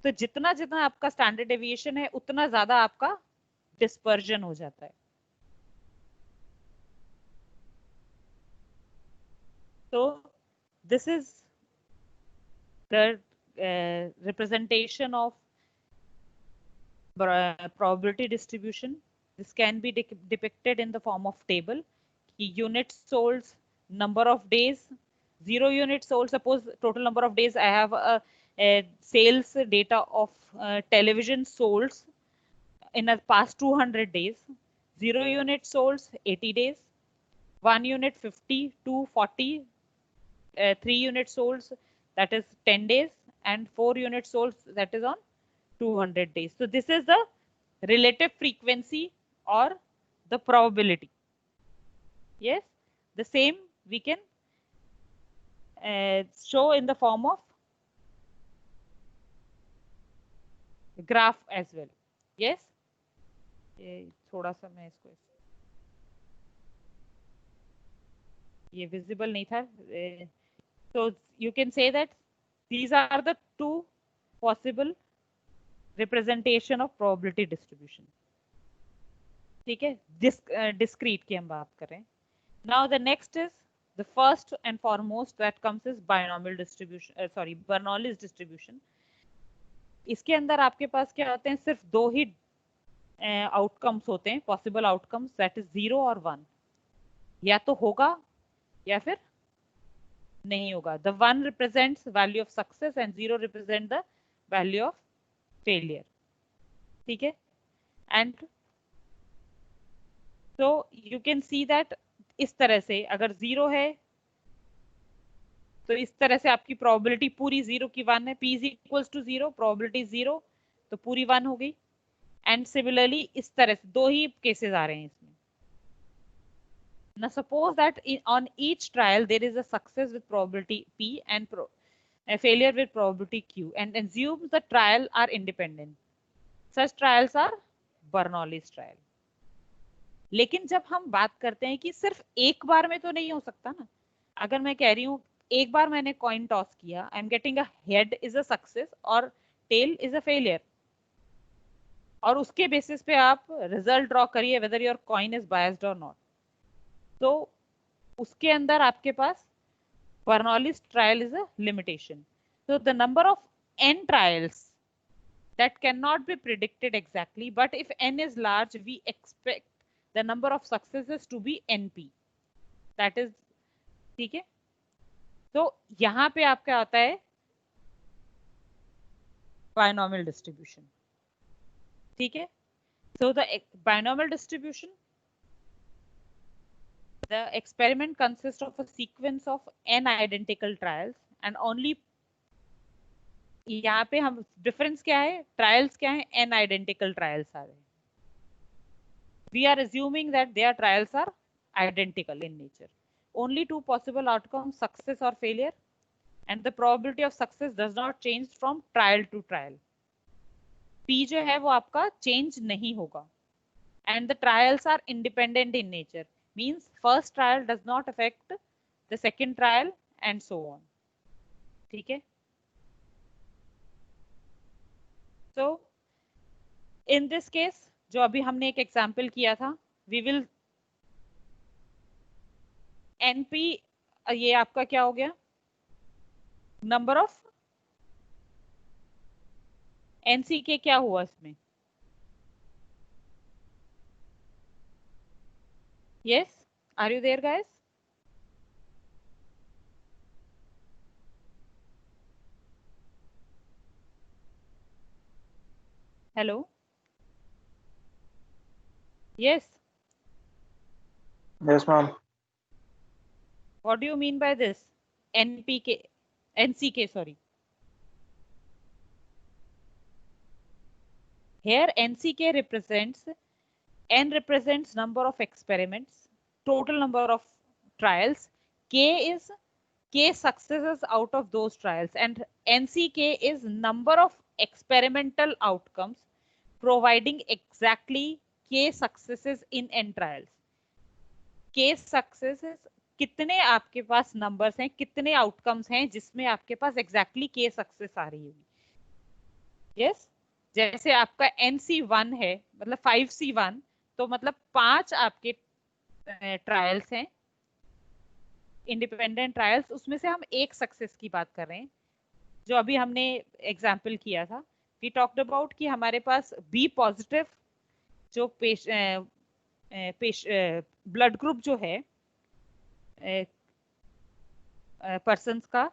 तो जितना जितना आपका स्टैंडर्ड डेविएशन है उतना ज्यादा आपका डिस्पर्जन हो जाता है. तो this is the representation of probability distribution. This can be depicted in the form of table. Units sold, number of days, 0 units sold. Suppose total number of days, I have a sales data of television sold in the past 200 days. 0 units sold 80 days, 1 unit 50, 2 40, 3 units sold, that is 10 days, and 4 units sold, that is on 200 days. So this is the relative frequency or the probability. Yes, the same we can show in the form of graph as well. Yes, थोड़ा सा मैं इसको ये visible नहीं था. So you can say that these are the two possible representation of probability distribution. ठीक है, discrete की हम बात करें. Now the next is the first and foremost that comes is binomial distribution. Bernoulli's distribution. इसके अंदर आपके पास क्या होते हैं? सिर्फ दो ही आउटकम्स होते हैं, पॉसिबल आउटकम्स, दैट इज 0 और 1. या तो होगा या फिर नहीं होगा. The 1 represents value of success and 0 represent the value of failure. ठीक है? And so you can see that इस तरह से अगर 0 है तो इस तरह से आपकी probability पूरी 0 की 1 है. P is equals to 0, probability 0, तो पूरी 1 हो गई. And similarly इस तरह से दो ही केसेस आ रहे हैं इसमें. Now suppose that on each trial there is a success with probability P and a failure with probability Q, and assume the trial are independent. Such trials are Bernoulli's trial. लेकिन जब हम बात करते हैं कि सिर्फ एक बार में तो नहीं हो सकता ना. अगर मैं कह रही हूँ एक बार मैंने कॉइन टॉस किया, आई am getting a head is a success और टेल इज अ फेलियर, और उसके बेसिस पे आप रिजल्ट ड्रॉ करिए whether your coin is biased or not. तो उसके अंदर आपके पास Bernoulli's trial is a limitation. So the number of n trials that cannot be predicted exactly, but if n is large, we expect the number of successes to be np. That is, ठीक है. तो यहाँ पे आपका आता है binomial distribution. ठीक है. So the binomial distribution, the experiment consists of a sequence of n identical trials, and only यहाँ पे हम डिफरेंस क्या है, ट्रायल्स क्या है, n identical trials आ रहे हैं. We are assuming that their trials are identical in nature. Only two possible outcomes, success or failure, and the probability of success does not change from trial to trial. P जो है वो आपका change नहीं होगा. And the trials are independent in nature. Means first trial does not affect the second trial and so on. ठीक है. So in this case जो अभी हमने एक एग्जाम्पल किया था, we will NP ये आपका क्या हो गया, नंबर ऑफ NCK क्या हुआ इसमें? Yes, are you there guys? Hello? Yes. Yes, ma'am. What do you mean by this? NCK, sorry. Here NCK represents, N represents number of experiments, total number of trials. K is K successes out of those trials, and NCK is number of experimental outcomes providing exactly K successes in N trials. K successes कितने आपके पास numbers हैं, कितने outcomes हैं जिसमें आपके पास exactly K success आ रही होगी. Yes, जैसे आपका NC1 है, मतलब 5C1, तो मतलब 5 आपके ट्रायल्स हैं, इंडिपेंडेंट ट्रायल्स, उसमें से हम एक सक्सेस की बात कर रहे हैं जो अभी हमने एग्जाम्पल किया था. वी टॉक्ड अबाउट कि हमारे पास बी पॉजिटिव जो ब्लड ग्रुप जो है पर्सन्स का,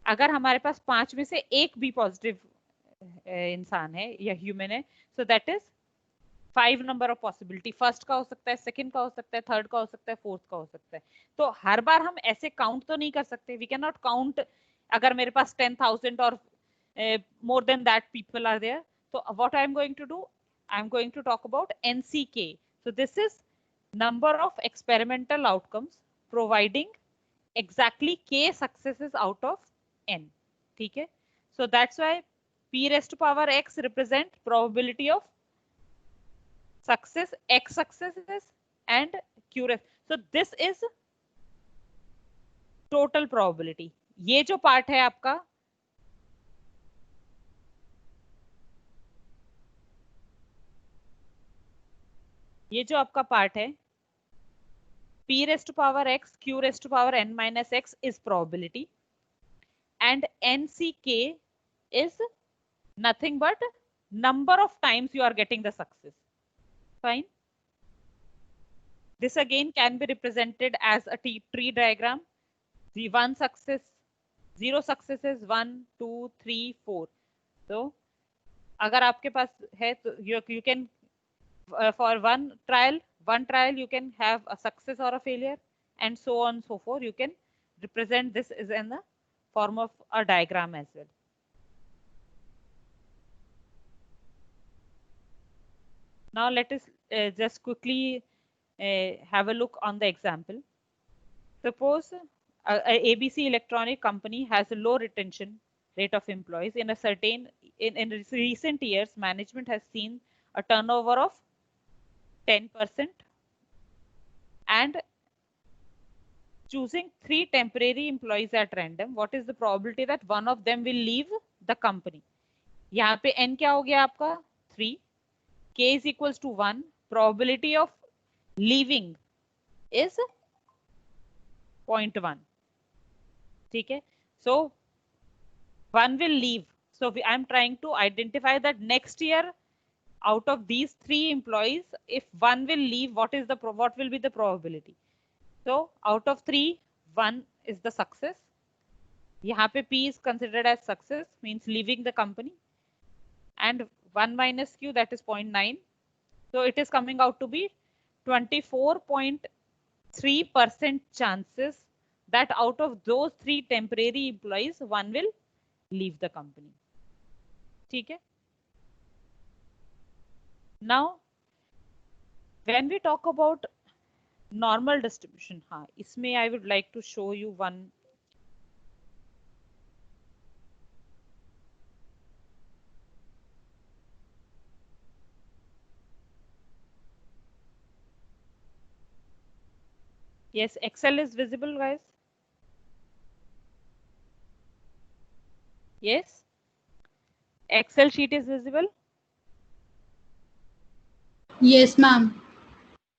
अगर हमारे पास 5 में से एक बी पॉजिटिव इंसान है या ह्यूमन है, सो that is 5 number of possibility. First का हो सकता है, सेकंड का हो सकता है, थर्ड का हो सकता है, फोर्थ का हो सकता है. तो हर बार हम ऐसे काउंट तो नहीं कर सकते. वी कैन नॉट काउंट अगर मेरे पास 10,000 और more than that people are there. So what I am going to do, I am going to talk about NCK. So this is number of experimental outcomes providing exactly K successes out of N. ठीक है? So that's why P raised to power X represent probability of success, X successes and Q raised. So this is total probability. ये जो part है आपका, ये जो आपका part है P raised to power X, Q raised to power N minus X is probability, and NCK is nothing but number of times you are getting the success. Fine. This again can be represented as a tree diagram. The one success, 0 successes, 1, 2, 3, 4. So अगर आपके पास है तो you can for one trial you can have a success or a failure, and so on and so forth. You can represent this as in the form of a diagram as well. Now let us just quickly have a look on the example. Suppose a ABC electronic company has a low retention rate of employees. In a certain in recent years, management has seen a turnover of 10%, and choosing 3 temporary employees at random, what is the probability that one of them will leave the company? यहाँ पे n क्या हो गया आपका 3, k is equals to 1, probability of leaving is 0.1. ठीक है, so 1 will leave. So I am trying to identify that next year out of these 3 employees, if 1 will leave, what will be the probability? So out of 3, 1 is the success. यहाँ पे P is considered as success, means leaving the company, and 1 minus Q, that is 0.9. So it is coming out to be 24.3% chances that out of those 3 temporary employees, 1 will leave the company. ठीक है? Now, when we talk about normal distribution, हाँ, इसमें I would like to show you one. Yes, Excel is visible, guys. Yes, Excel sheet is visible. Yes, ma'am.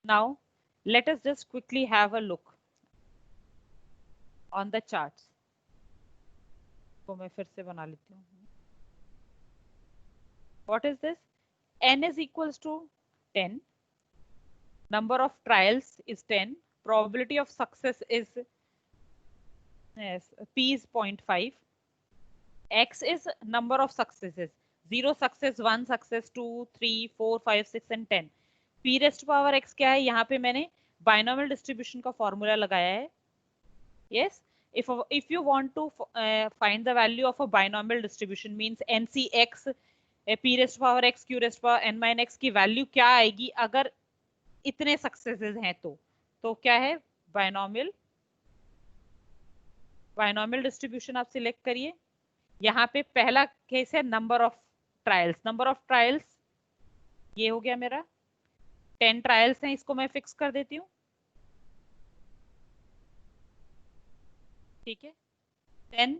Now, let us just quickly have a look. on the charts. तो मैं फिर से बना लेती हूँ. What is this? N is equals to 10. Number of trials is 10. Probability of success is P is 0.5. X is number of successes. 0 success, 1 success, 2, 3, 4, 5, 6 and 10. P raised to power x क्या है? यहाँ पे मैंने binomial distribution का formula लगाया है. Yes. If you want to find the value of a binomial distribution means NCX, P raised to power x, Q raised to power n minus x की value क्या आएगी अगर इतने successes हैं तो क्या है? बाइनोमियल डिस्ट्रीब्यूशन आप सिलेक्ट करिए. यहाँ पे पहला केस है नंबर ऑफ ट्रायल्स. ये हो गया मेरा 10 ट्रायल्स हैं, इसको मैं फिक्स कर देती हूँ. ठीक है. देन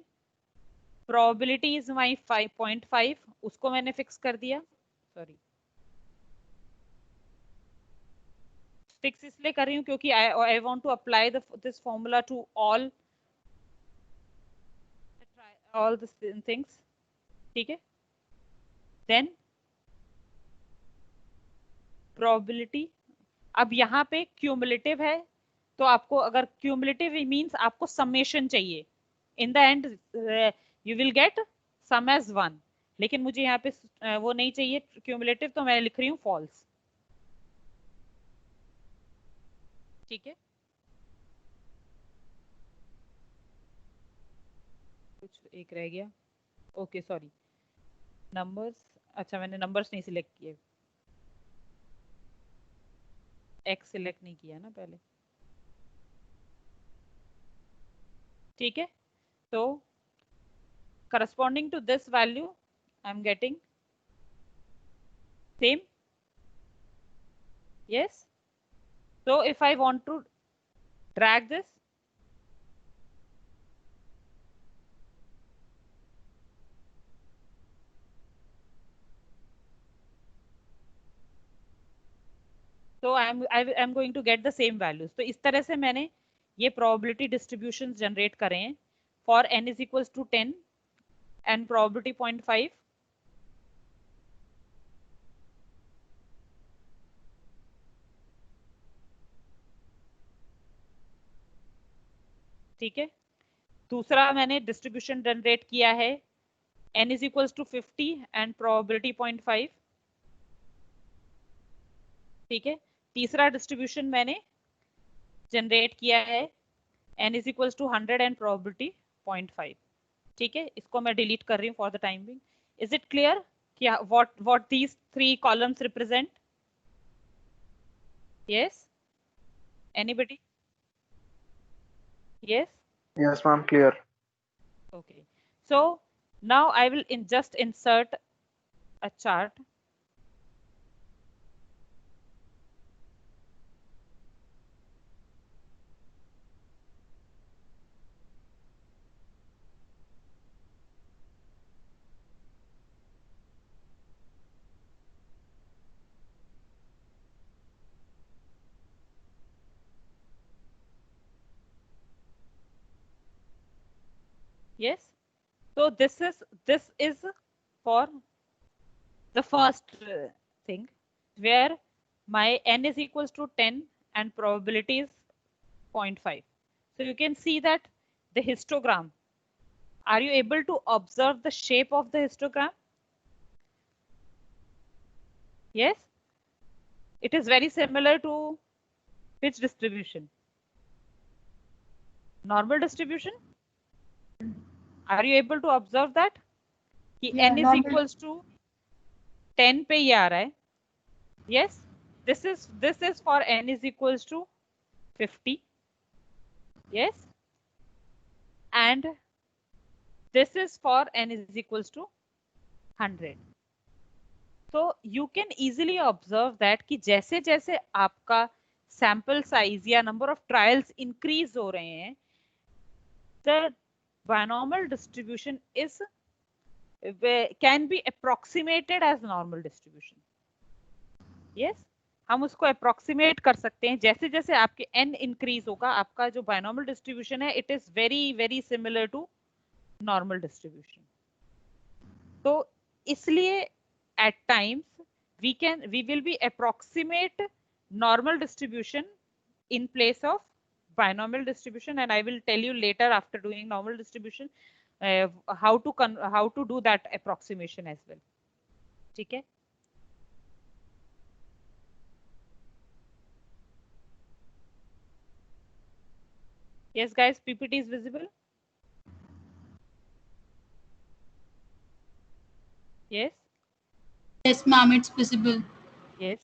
प्रोबेबिलिटी इज माई 5.5, उसको मैंने फिक्स कर दिया. सॉरी, फिक्स इसलिए कर रही हूँ क्योंकि I want to apply this formula to all this things. ठीक है. देन प्रोबेबिलिटी, अब यहाँ पे क्यूमुलेटिव है तो आपको अगर क्यूमुलेटिव मींस आपको समेशन चाहिए. In the end you will get sum as 1, लेकिन मुझे यहाँ पे वो नहीं चाहिए क्यूमुलेटिव, तो मैं लिख रही हूँ फॉल्स. ठीक है. कुछ एक रह गया. Okay sorry, numbers. अच्छा, मैंने नंबर्स नहीं सिलेक्ट किए, एक्स सिलेक्ट नहीं किया ना पहले. ठीक है. तो corresponding to this value I'm getting same. Yes. So if I want to drag this, so I'm going to get the same values. तो इस तरह से मैंने ये probability distributions generate करे हैं for n is equals to 10 and probability 0.5. ठीक है. दूसरा मैंने डिस्ट्रीब्यूशन जनरेट किया है n is equals to 50 and probability 0.5. ठीक है. तीसरा डिस्ट्रीब्यूशन मैंने जनरेट किया है n is equals to 100 and probability 0.5. ठीक है. इसको मैं डिलीट कर रही हूँ for the time being. Is it clear क्या what these 3 columns represent? Yes. Anybody? Yes. Yes, ma'am, clear. Okay. So now I will just insert a chart. Yes. So this is for the first thing where my n is equals to 10 and probability is 0.5. So you can see that the histogram. Are you able to observe the shape of the histogram? Yes. It is very similar to which distribution? Normal distribution. Are you able to observe that? कि Yeah, n is normal. equals to 10 पे ये आ रहा है. Yes. This is for n is equals to 50. Yes. And this is for n is equals to 100. So you can easily observe that कि जैसे जैसे आपका sample size या number of trials increase हो रहे हैं, the binomial distribution can be approximated as normal distribution. Yes. हम उसको अप्रोक्सीमेट कर सकते हैं। जैसे जैसे आपके n इंक्रीज होगा, आपका जो बायनॉमियल डिस्ट्रीब्यूशन है it is very very similar to normal distribution. तो इसलिए at times we will be approximate normal distribution in place of binomial distribution, and I will tell you later after doing normal distribution how to do that approximation as well. ठीक है? Yes guys, PPT is visible? Yes. Yes, ma'am, it's visible. Yes.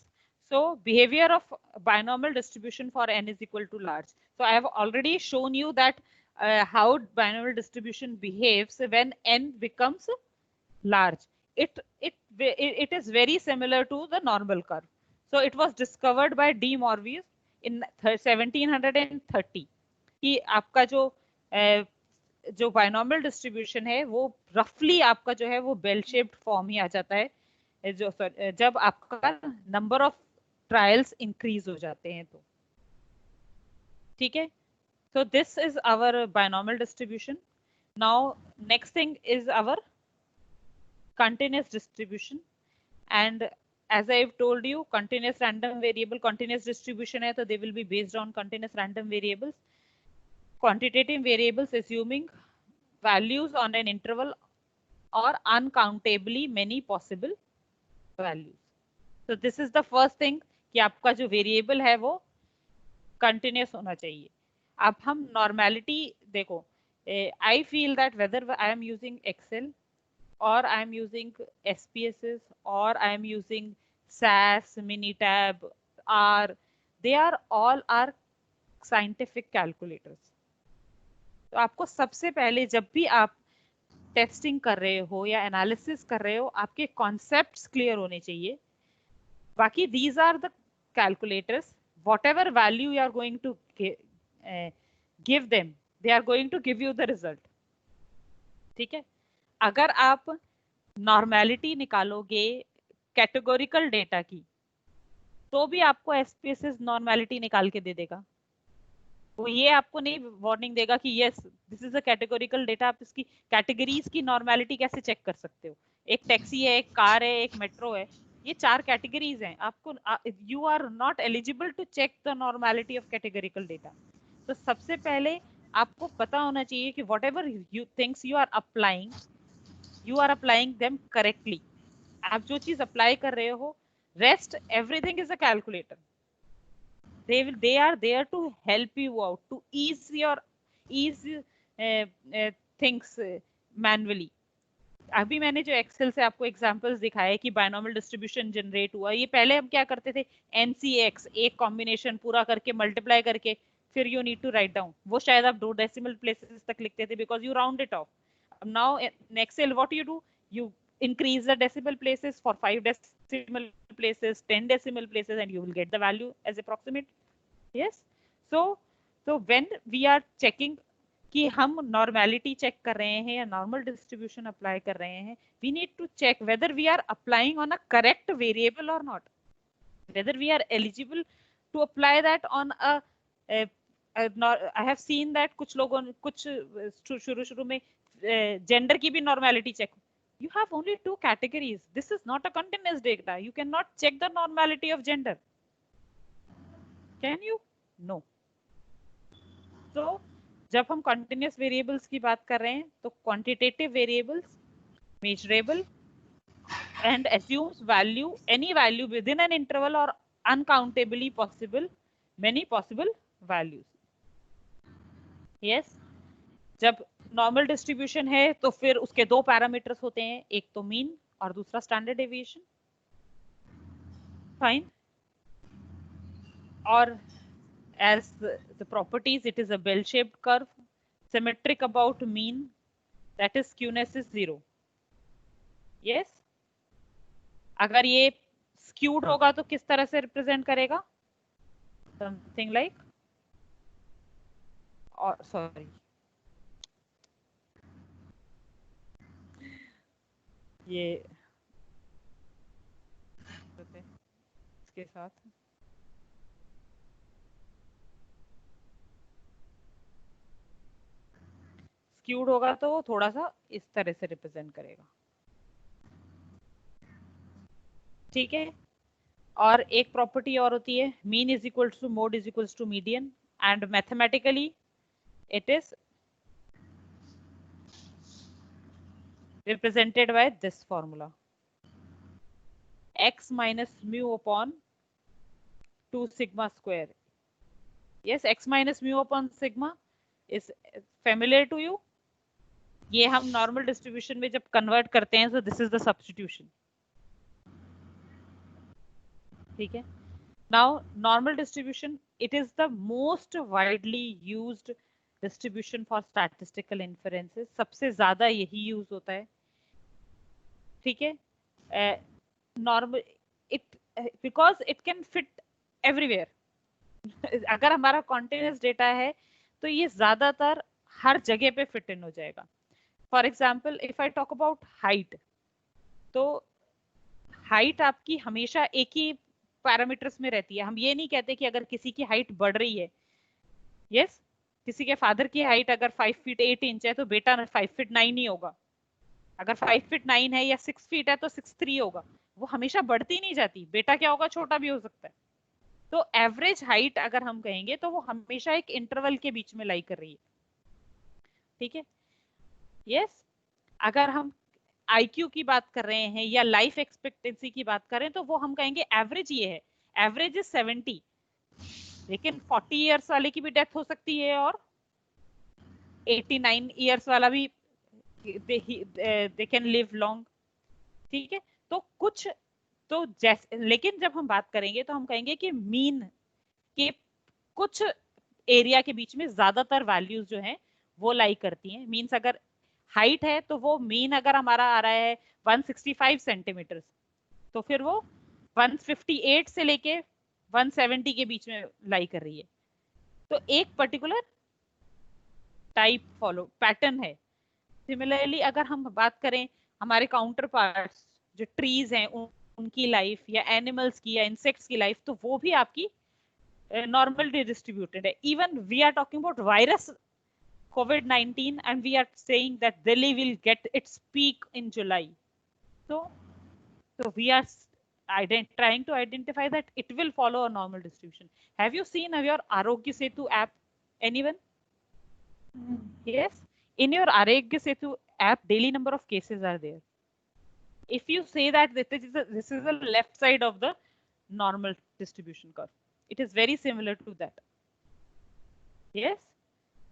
So behavior of binomial distribution for n is equal to large. So I have already shown you that how binomial distribution behaves when n becomes large. It is very similar to the normal curve. So it was discovered by De Moivre's in 1730 कि आपका जो binomial distribution है वो रफली आपका जो है वो बेल शेप्ड फॉर्म ही आ जाता है जब आपका नंबर ऑफ ट्रायल्स इंक्रीज हो जाते हैं तो। ठीक है, so this is our binomial distribution. Now next thing is our continuous distribution, and as I've told you, continuous random variable continuous distribution है तो they will be based on continuous random variables. Quantitative variables assuming values on an interval or uncountably many possible values. So this is the first thing कि आपका जो variable है वो continuous होना चाहिए। अब हम normality देखो, I feel that whether I am using Excel or I am using SPSS or I am using SAS, Minitab, R, they are all are scientific calculators. तो आपको सबसे पहले जब भी आप टेस्टिंग कर रहे हो या एनालिसिस कर रहे हो, आपके कॉन्सेप्ट्स क्लियर होने चाहिए। बाकी these are the calculators, whatever value you are going to give them, they are going to give you the result. ठीक है, अगर आप नॉर्मेलिटी निकालोगे कैटेगोरिकल डेटा की तो भी आपको एसपीएसएस नॉर्मेलिटी निकाल के दे देगा। वो ये आपको नहीं वार्निंग देगा कि yes this is a categorical data, आप इसकी कैटेगरीज की नॉर्मेलिटी कैसे चेक कर सकते हो। एक टैक्सी है, एक कार है, एक मेट्रो है, ये 4 कैटेगरीज हैं। आपको you are not eligible to check the normality of categorical data. तो सबसे पहले आपको पता होना चाहिए कि whatever you things you are applying them correctly. आप जो चीज अप्लाई कर रहे हो, rest everything is a calculator. they are there to help you out, to ease things manually. अभी मैंने जो एक्सेल से आपको एग्जांपल्स दिखाए कि बायनॉमियल डिस्ट्रीब्यूशन जनरेट हुआ, ये पहले हम क्या करते थे, NCX एक कॉम्बिनेशन पूरा करके मल्टीप्लाई करके फिर you need to write down, वो शायद आप 2 डेसिमल प्लेसेस तक लिखते थे because you round it off. Now in Excel what you do, you increase the decimal places for 5 decimal places, 10 decimal places, and you will get the value as approximate. Yes, so when we are checking कि हम normality check कर रहे हैं या normal distribution apply कर रहे हैं, we need to check whether we are applying on a correct variable or not, whether we are eligible to apply that on I have seen that कुछ लोगों ने कुछ शुरू में जेंडर की भी normality check. You have only 2 categories. This is not a continuous data. You cannot check the normality of gender. Can you? No. So, जब हम continuous variables की बात कर रहे हैं, तो quantitative variables, measurable, and assumes value, any value within an interval or uncountably possible, many possible values. Yes. जब normal distribution है तो फिर उसके 2 पैरामीटर्स होते हैं, एक तो मीन और दूसरा स्टैंडर्ड डेविएशन। फाइन। और as the properties, it is a bell shaped curve, symmetric about mean, that is skewness is 0. yes, अगर ये skewed होगा तो किस तरह से रिप्रेजेंट करेगा, something like, or sorry, ये इसके साथ स्क्यूड होगा तो वो थोड़ा सा इस तरह से रिप्रेजेंट करेगा, ठीक है। और एक प्रॉपर्टी और होती है mean is equal to mode is equal to median, and mathematically it is represented by this formula: x minus mu upon 2 sigma square. Yes, x minus mu upon sigma is familiar to you. ये हम normal distribution में जब convert करते हैं, so this is the substitution, ठीक है। Now normal distribution, it is the most widely used distribution for statistical inferences. सबसे ज्यादा यही यूज होता है, ठीक है। Normal it because it can fit everywhere. अगर हमारा कॉन्टिन्यूस डेटा है तो ये ज्यादातर हर जगह पे फिट इन हो जाएगा। For example if I talk about height, तो हाइट आपकी हमेशा एक ही पैरामीटर्स में रहती है। हम ये नहीं कहते कि अगर किसी की हाइट बढ़ रही है, यस, किसी के फादर की हाइट अगर 5 फीट 8 इंच है तो बेटा 5 फीट 9 ही होगा। अगर 5 फीट 9 है या 6 फीट है तो 6'3" होगा। वो हमेशा बढ़ती नहीं जाती, बेटा क्या होगा, छोटा भी हो सकता है। तो एवरेज हाइट अगर हम कहेंगे तो वो हमेशा एक इंटरवल के बीच में लाई कर रही है, ठीक है। यस, अगर हम IQ की बात कर रहे हैं या लाइफ एक्सपेक्टेंसी की बात करें तो वो हम कहेंगे एवरेज ये है, एवरेज इज 70, लेकिन 40 इयर्स वाले की भी डेथ हो सकती है और 89 इयर्स वाला भी दे कैन लिव लॉन्ग, ठीक है। तो कुछ तो जैसे, लेकिन जब हम बात करेंगे तो हम कहेंगे कि मीन के कुछ एरिया के बीच में ज्यादातर वैल्यूज जो हैं वो लाई करती हैं। मीन्स अगर हाइट है तो वो मीन अगर हमारा आ रहा है 165 सेंटीमीटर, तो फिर वो 158 से लेके 170 के बीच में लाई कर रही है। तो एक पर्टिकुलर टाइप फॉलो पैटर्न है। सिमिलरली अगर हम बात करें हमारे काउंटर पार्ट्स जो ट्रीज हैं उनकी लाइफ या एनिमल्स की या इंसेक्ट्स की लाइफ, तो वो भी आपकी नॉर्मली डिस्ट्रीब्यूटेड है। Even we are talking about virus COVID-19 and we are saying that Delhi will get its peak in July. So we are trying to identify that it will follow a normal distribution. Have you seen your Arogya Setu app? Anyone? Yes. In your Arogya Setu app, daily number of cases are there. If you say that this is the left side of the normal distribution curve, it is very similar to that. Yes.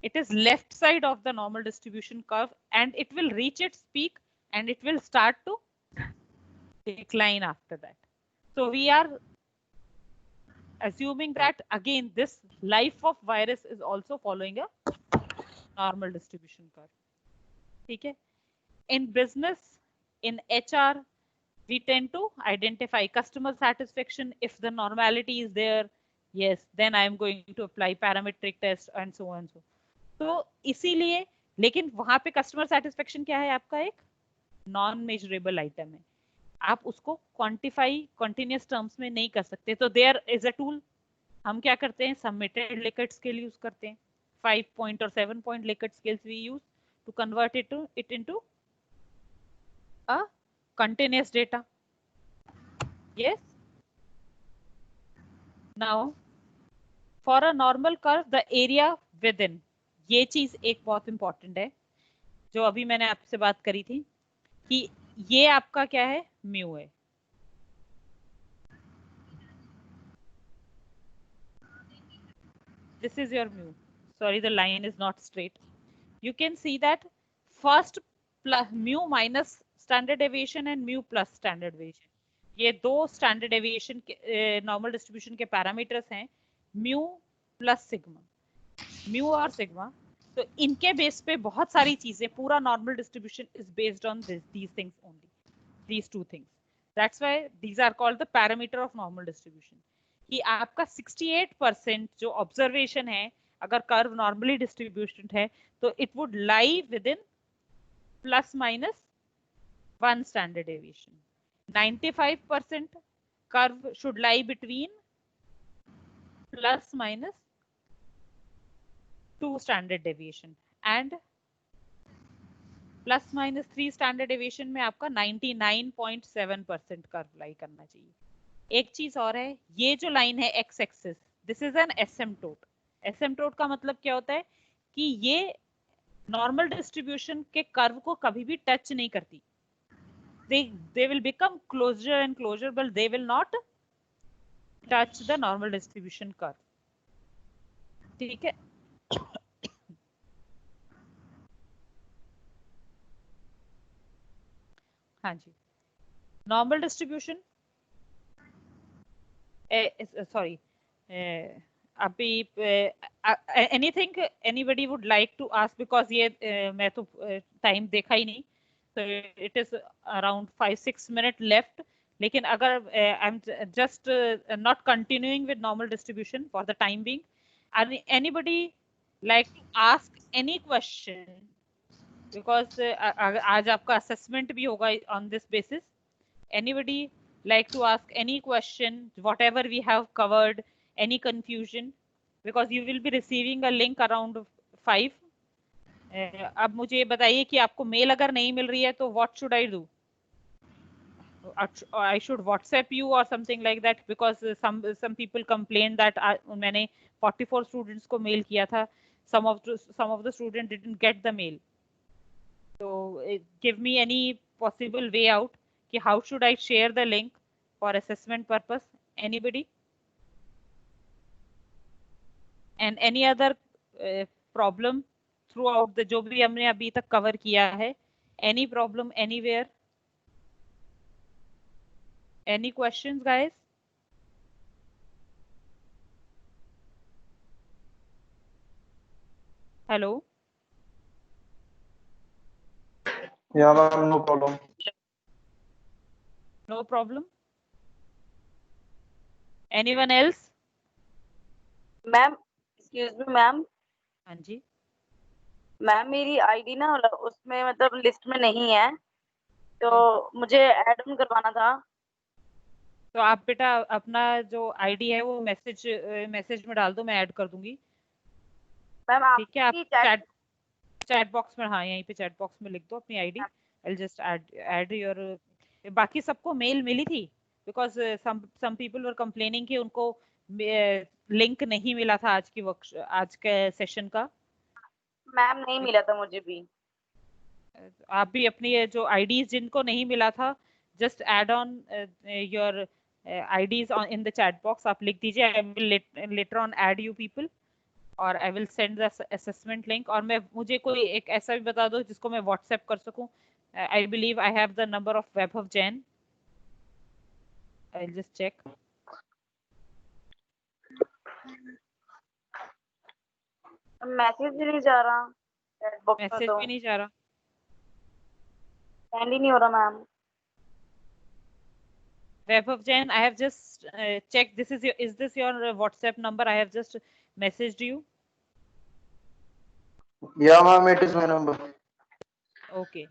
It is left side of the normal distribution curve and it will reach its peak and it will start to decline after that. So we are assuming that again this life of virus is also following a normal distribution curve. Okay. In business, in HR, we tend to identify customer satisfaction. If the normality is there, yes, then I am going to apply parametric test and so on and so. तो इसीलिए, लेकिन वहां पे customer satisfaction क्या है, आपका एक non measurable item है, आप उसको क्वांटिफाई कॉन्टिन्यूस टर्म्स में नहीं कर सकते। तो देयर इज अ टूल, हम क्या करते हैं, सबमिटेड लेकेट स्केल यूज करते हैं। 5 पॉइंट और 7 point Likert scales we use to convert it into a continuous data. Yes, now for a normal curve the area within, ये चीज एक बहुत इंपॉर्टेंट है जो अभी मैंने आपसे बात करी थी कि ये आपका क्या है, म्यू है। This is your mu. Sorry, the line is not straight. You can see that first plus mu minus standard deviation and mu plus standard deviation. ये दो स्टैंडर्ड डेविएशन के नॉर्मल डिस्ट्रीब्यूशन के पैरामीटर्स हैं, mu plus sigma. Mu और sigma, तो इनके base पे बहुत सारी चीजें, पूरा normal distribution is based on these things only, these two things. That's why these are called the parameter of normal distribution. कि आपका 68% जो ऑब्जर्वेशन है, अगर कर्व नॉर्मली डिस्ट्रीब्यूटेड है तो it would lie with in plus minus 1 standard deviation. 95% curve should lie between plus minus 2 standard deviation, and +-3 standard deviation में आपका 99.7% curve लाई करना चाहिए। एक चीज और है, ये जो लाइन है x axis, this is an asymptote. Asymptote का मतलब क्या होता है कि ये नॉर्मल डिस्ट्रीब्यूशन के कर्व को कभी भी टच नहीं करती। they will become closer and closer, but they will not touch the normal distribution curve. ठीक है। हाँ जी, नॉर्मल डिस्ट्रीब्यूशन, सॉरी, अभी anything anybody would like to ask, because ये मैं तो टाइम देखा ही नहीं, so it is around 5-6 minutes left. लेकिन अगर I'm just not continuing with normal distribution for the time being, anybody like to ask any question, because आज आपका assessment भी होगा on this basis. Anybody like to ask any question, whatever we have covered, any confusion, because you will be receiving a link around 5. अब मुझे ये बताइए कि आपको मेल अगर नहीं मिल रही है तो what should I do? I should WhatsApp you or something like that, because some people complained that मैंने 44 students को mail किया था, some of the students didn't get the mail. So give me any possible way out कि how should I share the link for assessment purpose? Anybody? And any other problem throughout the जो भी हमने अभी तक cover किया है, any problem anywhere? Any questions, guys? Hello? Yeah, ma'am, no problem. No problem? Anyone else? Ma'am excuse me ma'am, हाँ जी। Ma'am मेरी आईडी ना उसमें मतलब लिस्ट में नहीं है, तो मुझे ऐड ऑन करवाना था। तो आप बेटा अपना जो आईडी है वो मैसेज में डाल दो, मैं ऐड कर दूंगी। मैम आप ठीक है, आप चैट बॉक्स में, हाँ यहीं पे चैट बॉक्स में लिख दो अपनी ID. I will just add your. बाकी सबको मेल मिली थी, because some people were complaining कि उनको लिंक नहीं मिला था आज के सेशन का। मैम नहीं मिला था मुझे भी। आप भी अपनी ये जो आईडीज जिनको नहीं मिला था, just add on your IDs in the chat box. आप लिख दीजिए, I will later on add you people, और I will send the assessment link. और मुझे कोई एक ऐसा भी बता दो जिसको मैं व्हाट्सएप कर सकूं। I believe I have the number of Vaibhav Jain. I will just check. Message भी नहीं जा रहा चैट बॉक्स में, मैसेज तो भी नहीं जा रहा। सेंड ही नहीं हो रहा ma'am. Vaibhav Jain, I have just checked. Is this your WhatsApp number? I have just messaged you. Yeah, ma'am, it is my number. Okay.